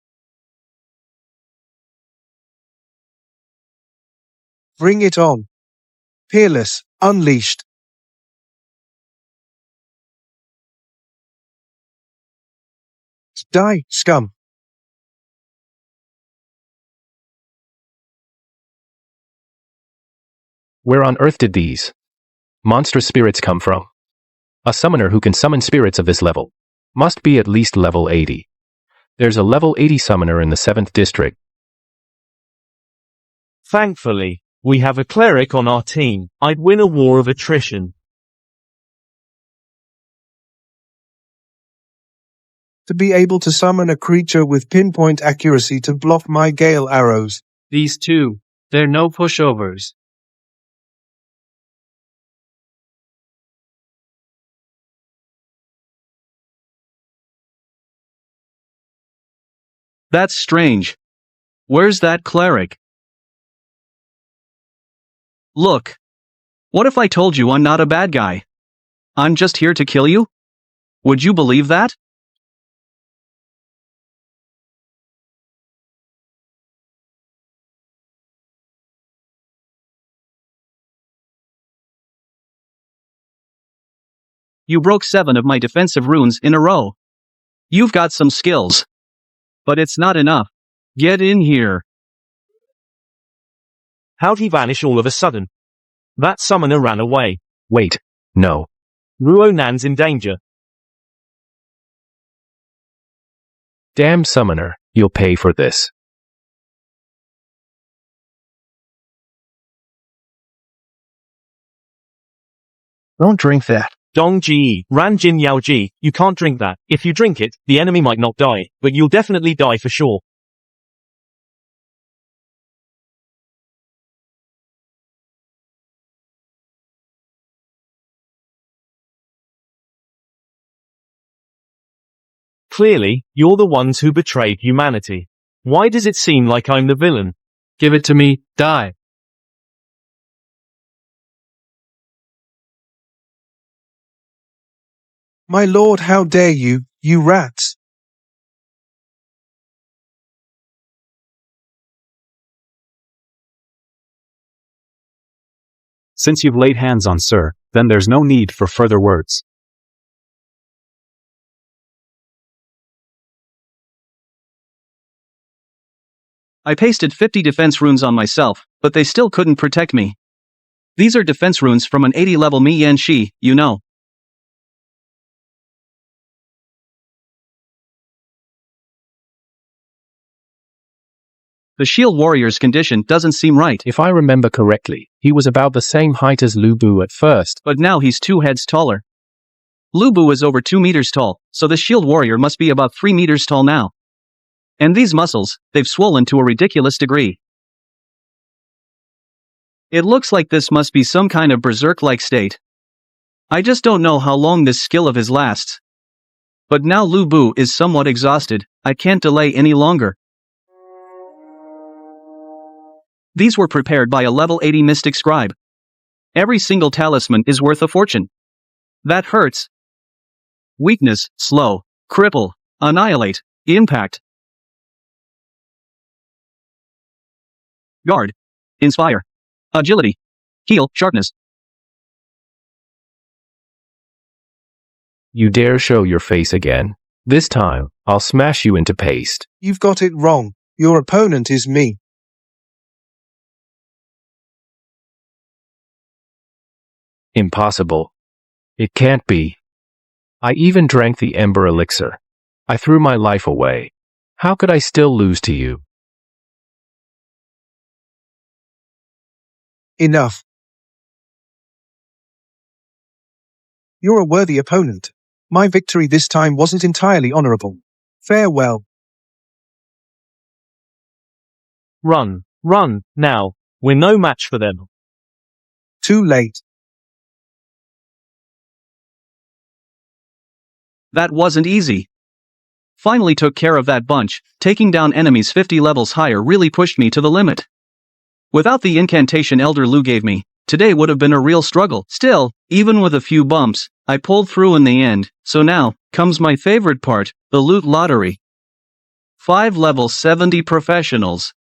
Bring it on. Peerless, unleashed. Die, scum. Where on earth did these monstrous spirits come from? A summoner who can summon spirits of this level must be at least level 80. There's a level 80 summoner in the 7th district. Thankfully, we have a cleric on our team. I'd win a war of attrition. To be able to summon a creature with pinpoint accuracy to block my gale arrows. These two, they're no pushovers. That's strange. Where's that cleric? Look. What if I told you I'm not a bad guy? I'm just here to kill you? Would you believe that? You broke 7 of my defensive runes in a row. You've got some skills. But it's not enough. Get in here. How'd he vanish all of a sudden? That summoner ran away. Wait, no. Ruonan's in danger. Damn summoner, you'll pay for this. Don't drink that. Dong Ji, Ran Jin Yao Ji, you can't drink that. If you drink it, the enemy might not die, but you'll definitely die for sure. Clearly, you're the ones who betrayed humanity. Why does it seem like I'm the villain? Give it to me, die. My lord, how dare you, you rats! Since you've laid hands on Sir, then there's no need for further words. I pasted 50 defense runes on myself, but they still couldn't protect me. These are defense runes from an 80 level Mi Yan Shi, you know. The shield warrior's condition doesn't seem right. If I remember correctly, he was about the same height as Lu Bu at first. But now he's 2 heads taller. Lu Bu is over 2 meters tall, so the shield warrior must be about 3 meters tall now. And these muscles, they've swollen to a ridiculous degree. It looks like this must be some kind of berserk-like state. I just don't know how long this skill of his lasts. But now Lu Bu is somewhat exhausted, I can't delay any longer. These were prepared by a level 80 mystic scribe. Every single talisman is worth a fortune. That hurts. Weakness, slow, cripple, annihilate, impact. Guard, inspire, agility, heal, sharpness. You dare show your face again. This time, I'll smash you into paste. You've got it wrong. Your opponent is me. Impossible. It can't be. I even drank the Ember Elixir. I threw my life away. How could I still lose to you? Enough. You're a worthy opponent. My victory this time wasn't entirely honorable. Farewell. Run, now. We're no match for them. Too late. That wasn't easy. Finally took care of that bunch, taking down enemies 50 levels higher really pushed me to the limit. Without the incantation Elder Lu gave me, today would have been a real struggle. Still, even with a few bumps, I pulled through in the end, so now, comes my favorite part, the loot lottery. 5 level 70 professionals.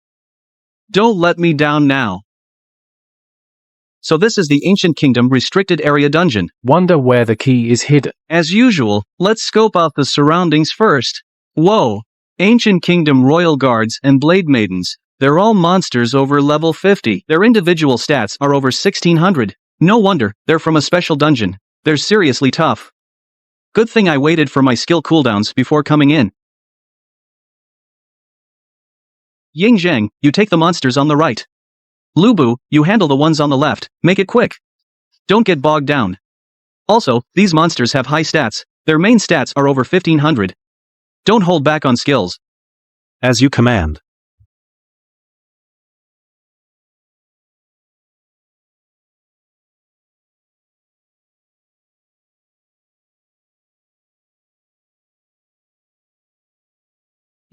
Don't let me down now. So this is the Ancient Kingdom restricted area dungeon. Wonder where the key is hidden. As usual, let's scope out the surroundings first. Whoa! Ancient Kingdom Royal Guards and Blade Maidens. They're all monsters over level 50. Their individual stats are over 1600. No wonder, they're from a special dungeon. They're seriously tough. Good thing I waited for my skill cooldowns before coming in. Ying Zheng, you take the monsters on the right. Lu Bu, you handle the ones on the left, make it quick. Don't get bogged down. Also, these monsters have high stats, their main stats are over 1500. Don't hold back on skills. As you command.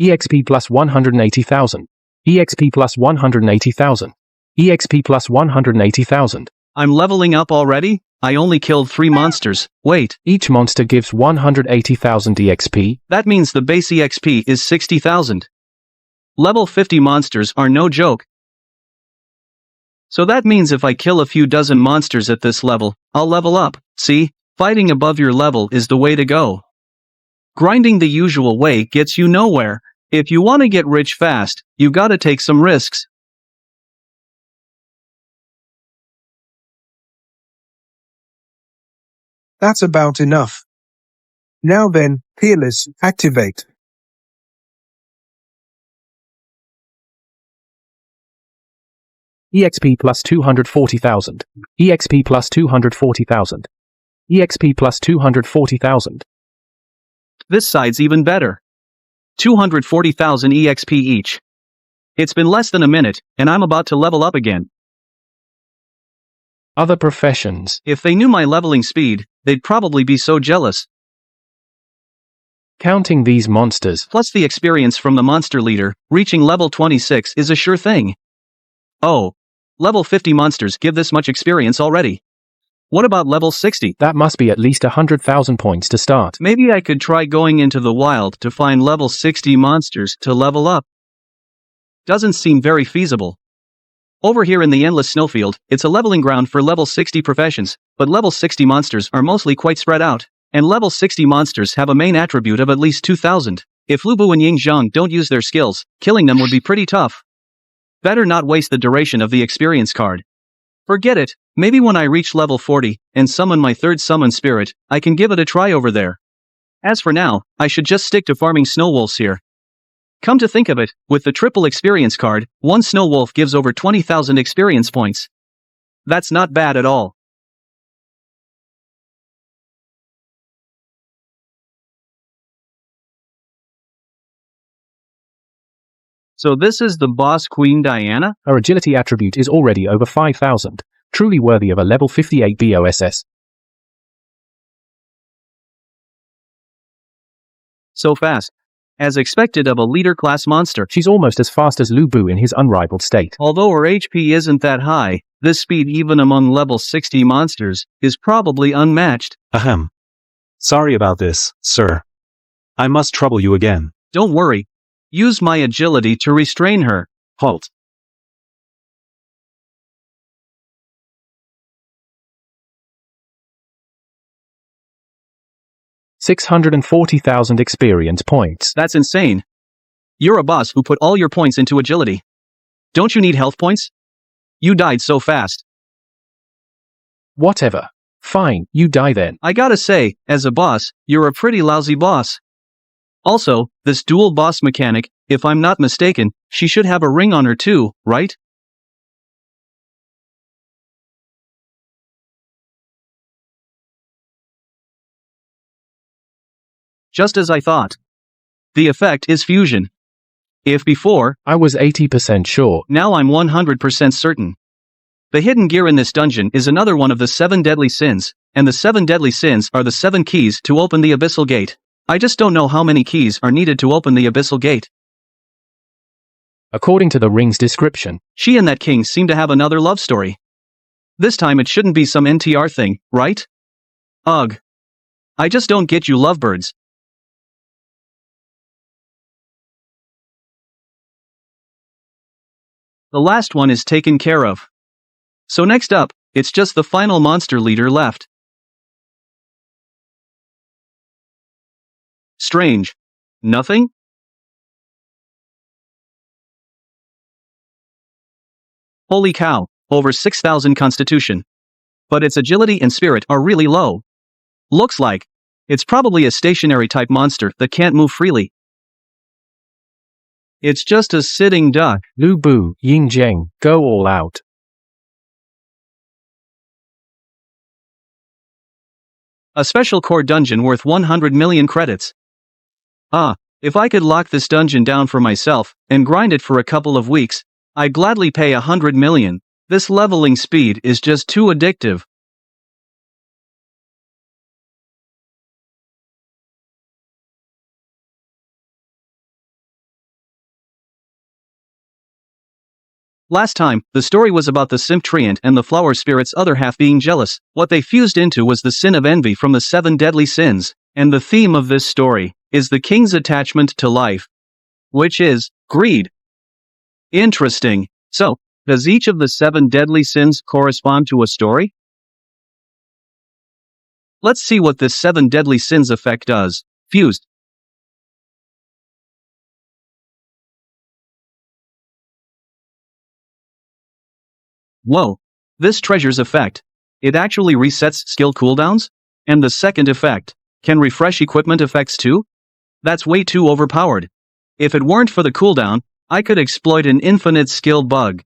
EXP plus 180,000. EXP plus 180,000. EXP plus 180,000. I'm leveling up already? I only killed 3 monsters. Wait. Each monster gives 180,000 EXP. That means the base EXP is 60,000. Level 50 monsters are no joke. So that means if I kill a few dozen monsters at this level, I'll level up. See? Fighting above your level is the way to go. Grinding the usual way gets you nowhere. If you want to get rich fast, you gotta take some risks. That's about enough. Now then, Peerless, activate. EXP plus 240,000. EXP plus 240,000. EXP plus 240,000. This side's even better. 240,000 EXP each. It's been less than a minute, and I'm about to level up again. Other professions. If they knew my leveling speed, they'd probably be so jealous. Counting these monsters. Plus the experience from the monster leader, reaching level 26 is a sure thing. Oh. Level 50 monsters give this much experience already. What about level 60? That must be at least 100,000 points to start. Maybe I could try going into the wild to find level 60 monsters to level up. Doesn't seem very feasible. Over here in the endless snowfield, it's a leveling ground for level 60 professions, but level 60 monsters are mostly quite spread out, and level 60 monsters have a main attribute of at least 2,000. If Lu Bu and Ying Zheng don't use their skills, killing them would be pretty tough. Better not waste the duration of the experience card. Forget it, maybe when I reach level 40, and summon my 3rd summon spirit, I can give it a try over there. As for now, I should just stick to farming snow wolves here. Come to think of it, with the triple experience card, one snow wolf gives over 20,000 experience points. That's not bad at all. So this is the boss Queen Diana? Her agility attribute is already over 5,000, truly worthy of a level 58 BOSS. So fast. As expected of a leader-class monster. She's almost as fast as Lu Bu in his unrivaled state. Although her HP isn't that high, this speed even among level 60 monsters is probably unmatched. Ahem. Sorry about this, sir. I must trouble you again. Don't worry. Use my agility to restrain her. Halt. $640,000 experience points. That's insane. You're a boss who put all your points into agility. Don't you need health points? You died so fast. Whatever. Fine, you die then. I gotta say, as a boss, you're a pretty lousy boss. Also, this dual boss mechanic, if I'm not mistaken, she should have a ring on her too, right? Just as I thought. The effect is fusion. If before, I was 80% sure. Now I'm 100% certain. The hidden gear in this dungeon is another one of the 7 deadly sins, and the 7 deadly sins are the 7 keys to open the Abyssal Gate. I just don't know how many keys are needed to open the Abyssal Gate. According to the ring's description, she and that king seem to have another love story. This time it shouldn't be some NTR thing, right? Ugh. I just don't get you lovebirds. The last one is taken care of. So next up, it's just the final monster leader left. Strange. Nothing? Holy cow, over 6,000 constitution. But its agility and spirit are really low. Looks like it's probably a stationary type monster that can't move freely. It's just a sitting duck. Lu Bu, Ying Zheng, go all out. A special core dungeon worth 100 million credits. Ah, If I could lock this dungeon down for myself, and grind it for a couple of weeks, I'd gladly pay 100 million. This leveling speed is just too addictive. Last time, the story was about the simp treant and the flower spirit's other half being jealous. What they fused into was the sin of envy from the 7 deadly sins. And the theme of this story is the king's attachment to life, which is greed. Interesting. So, does each of the 7 deadly sins correspond to a story? Let's see what this 7 deadly sins effect does. Fused. Whoa. This treasure's effect. It actually resets skill cooldowns? And the second effect can refresh equipment effects too? That's way too overpowered. If it weren't for the cooldown, I could exploit an infinite skill bug.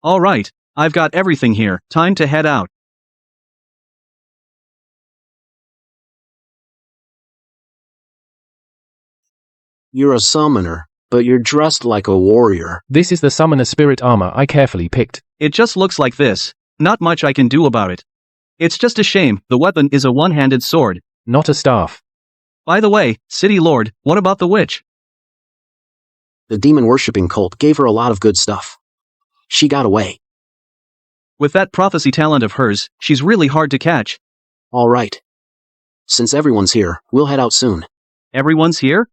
Alright, I've got everything here, time to head out. You're a summoner, but you're dressed like a warrior. This is the summoner spirit armor I carefully picked. It just looks like this. Not much I can do about it. It's just a shame, the weapon is a one-handed sword. Not a staff. By the way, City Lord, what about the witch? The demon-worshipping cult gave her a lot of good stuff. She got away. With that prophecy talent of hers, she's really hard to catch. Alright. Since everyone's here, we'll head out soon. Everyone's here?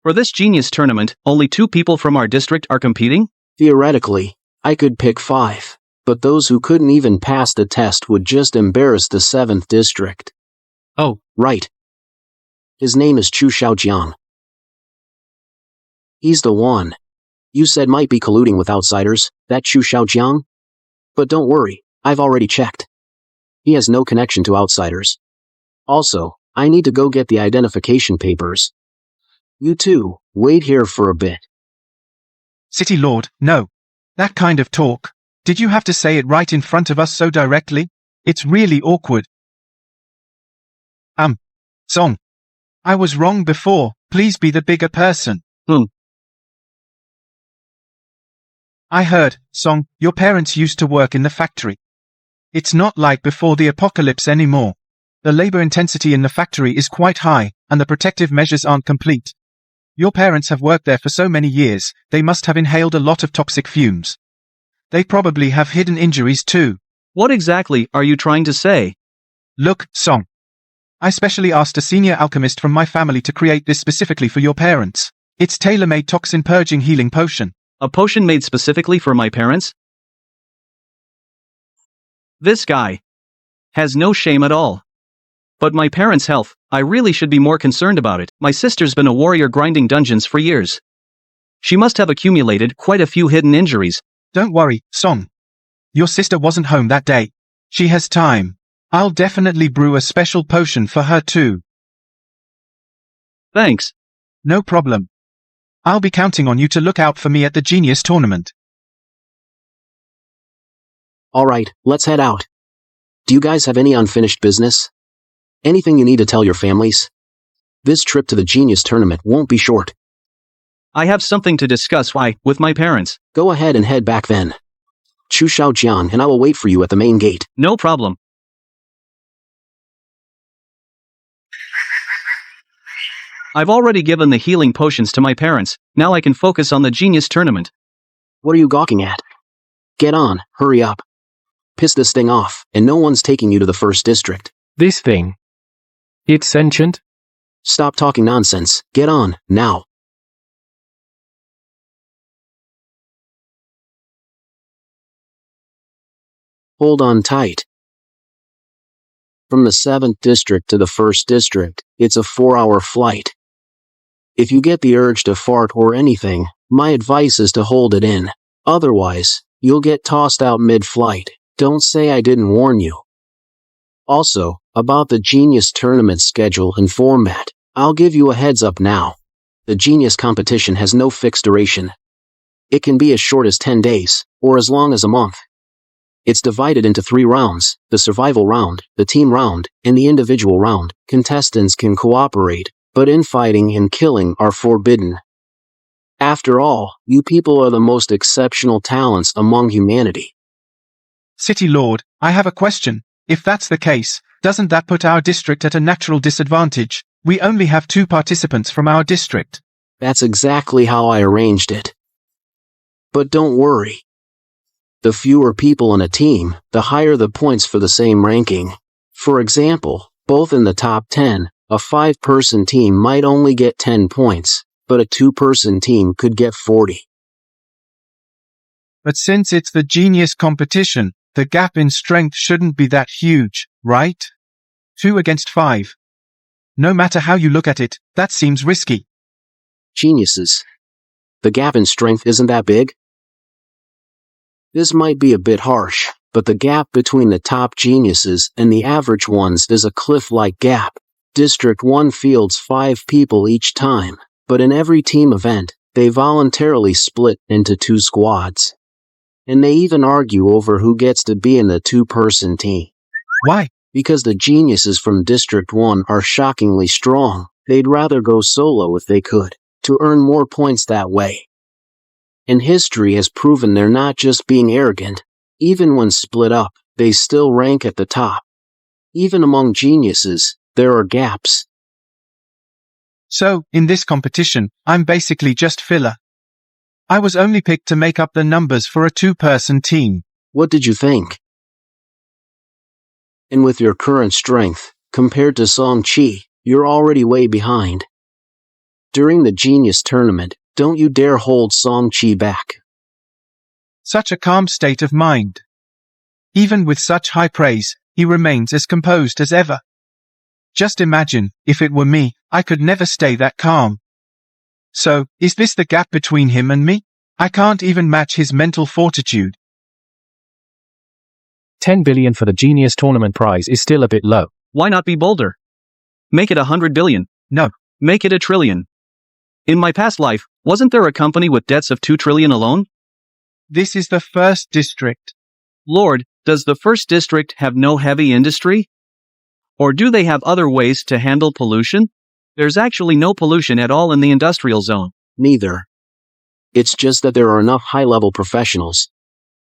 For this genius tournament, only 2 people from our district are competing? Theoretically, I could pick 5. But those who couldn't even pass the test would just embarrass the 7th district. Oh. Right. His name is Chu Xiaojiang. He's the one you said might be colluding with outsiders, that Chu Xiaojiang? But don't worry, I've already checked. He has no connection to outsiders. Also, I need to go get the identification papers. You two, wait here for a bit. City Lord, no. That kind of talk. Did you have to say it right in front of us so directly? It's really awkward. Zheng. I was wrong before, please be the bigger person. I heard, Zheng, your parents used to work in the factory. It's not like before the apocalypse anymore. The labor intensity in the factory is quite high, and the protective measures aren't complete. Your parents have worked there for so many years, they must have inhaled a lot of toxic fumes. They probably have hidden injuries too. What exactly are you trying to say? Look, Zheng. I specially asked a senior alchemist from my family to create this specifically for your parents. It's tailor-made toxin purging healing potion. A potion made specifically for my parents? This guy has no shame at all. But my parents' health, I really should be more concerned about it. My sister's been a warrior grinding dungeons for years. She must have accumulated quite a few hidden injuries. Don't worry, Zheng. Your sister wasn't home that day. She has time. I'll definitely brew a special potion for her too. Thanks. No problem. I'll be counting on you to look out for me at the Genius Tournament. Alright, let's head out. Do you guys have any unfinished business? Anything you need to tell your families? This trip to the Genius Tournament won't be short. I have something to discuss with my parents. Go ahead and head back then. Chu Xiaojiang and I will wait for you at the main gate. No problem. I've already given the healing potions to my parents, now I can focus on the Genius Tournament. What are you gawking at? Get on, hurry up. Piss this thing off, and no one's taking you to the 1st district. This thing. It's sentient? Stop talking nonsense, get on, now. Hold on tight. From the 7th district to the 1st district, it's a 4-hour flight. If you get the urge to fart or anything, my advice is to hold it in. Otherwise, you'll get tossed out mid-flight. Don't say I didn't warn you. Also, about the Genius Tournament schedule and format, I'll give you a heads up now. The Genius competition has no fixed duration. It can be as short as 10 days, or as long as a month. It's divided into 3 rounds, the survival round, the team round, and the individual round. Contestants can cooperate, but infighting and killing are forbidden. After all, you people are the most exceptional talents among humanity. City Lord, I have a question. If that's the case, doesn't that put our district at a natural disadvantage? We only have 2 participants from our district. That's exactly how I arranged it. But don't worry. The fewer people in a team, the higher the points for the same ranking. For example, both in the top 10, a 5-person team might only get 10 points, but a 2-person team could get 40. But since it's the genius competition, the gap in strength shouldn't be that huge, right? 2 against 5. No matter how you look at it, that seems risky. Geniuses. The gap in strength isn't that big? This might be a bit harsh, but the gap between the top geniuses and the average ones is a cliff-like gap. District 1 fields 5 people each time, but in every team event, they voluntarily split into 2 squads. And they even argue over who gets to be in the 2-person team. Why? Because the geniuses from District 1 are shockingly strong. They'd rather go solo if they could, to earn more points that way. And history has proven they're not just being arrogant. Even when split up, they still rank at the top. Even among geniuses, there are gaps. So, in this competition, I'm basically just filler. I was only picked to make up the numbers for a 2-person team. What did you think? And with your current strength, compared to Song-Chi, you're already way behind. During the Genius Tournament, don't you dare hold Song-Chi back. Such a calm state of mind. Even with such high praise, he remains as composed as ever. Just imagine, if it were me, I could never stay that calm. So, is this the gap between him and me? I can't even match his mental fortitude. 10 billion for the Genius Tournament prize is still a bit low. Why not be bolder? Make it 100 billion. No. Make it 1 trillion. In my past life, wasn't there a company with debts of 2 trillion alone? This is the 1st district. Lord, does the 1st district have no heavy industry? Or do they have other ways to handle pollution? There's actually no pollution at all in the industrial zone. Neither. It's just that there are enough high-level professionals.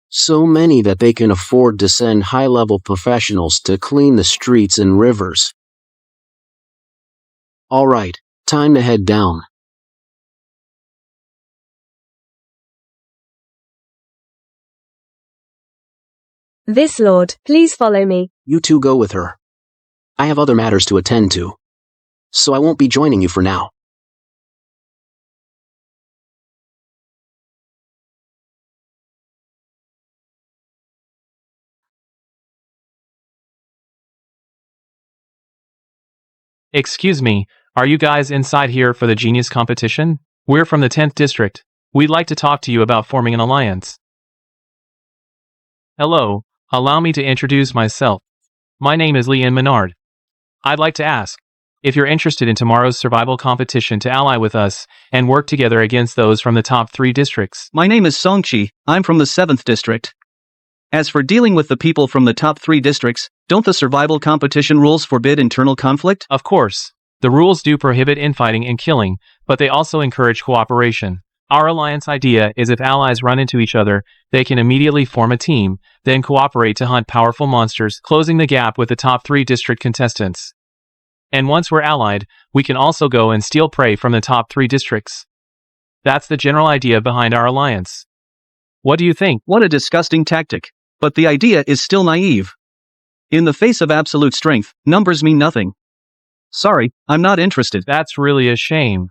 So many that they can afford to send high-level professionals to clean the streets and rivers. Alright, time to head down. This lord, please follow me. You 2 go with her. I have other matters to attend to. So I won't be joining you for now. Excuse me, are you guys inside here for the Genius competition? We're from the 10th District. We'd like to talk to you about forming an alliance. Hello, allow me to introduce myself. My name is Leon Menard. I'd like to ask if you're interested in tomorrow's survival competition to ally with us and work together against those from the top 3 districts. My name is Song-Chi, I'm from the 7th District. As for dealing with the people from the top 3 districts, don't the survival competition rules forbid internal conflict? Of course. The rules do prohibit infighting and killing, but they also encourage cooperation. Our alliance idea is if allies run into each other, they can immediately form a team, then cooperate to hunt powerful monsters, closing the gap with the top 3 district contestants. And once we're allied, we can also go and steal prey from the top 3 districts. That's the general idea behind our alliance. What do you think? What a disgusting tactic. But the idea is still naive. In the face of absolute strength, numbers mean nothing. Sorry, I'm not interested. That's really a shame.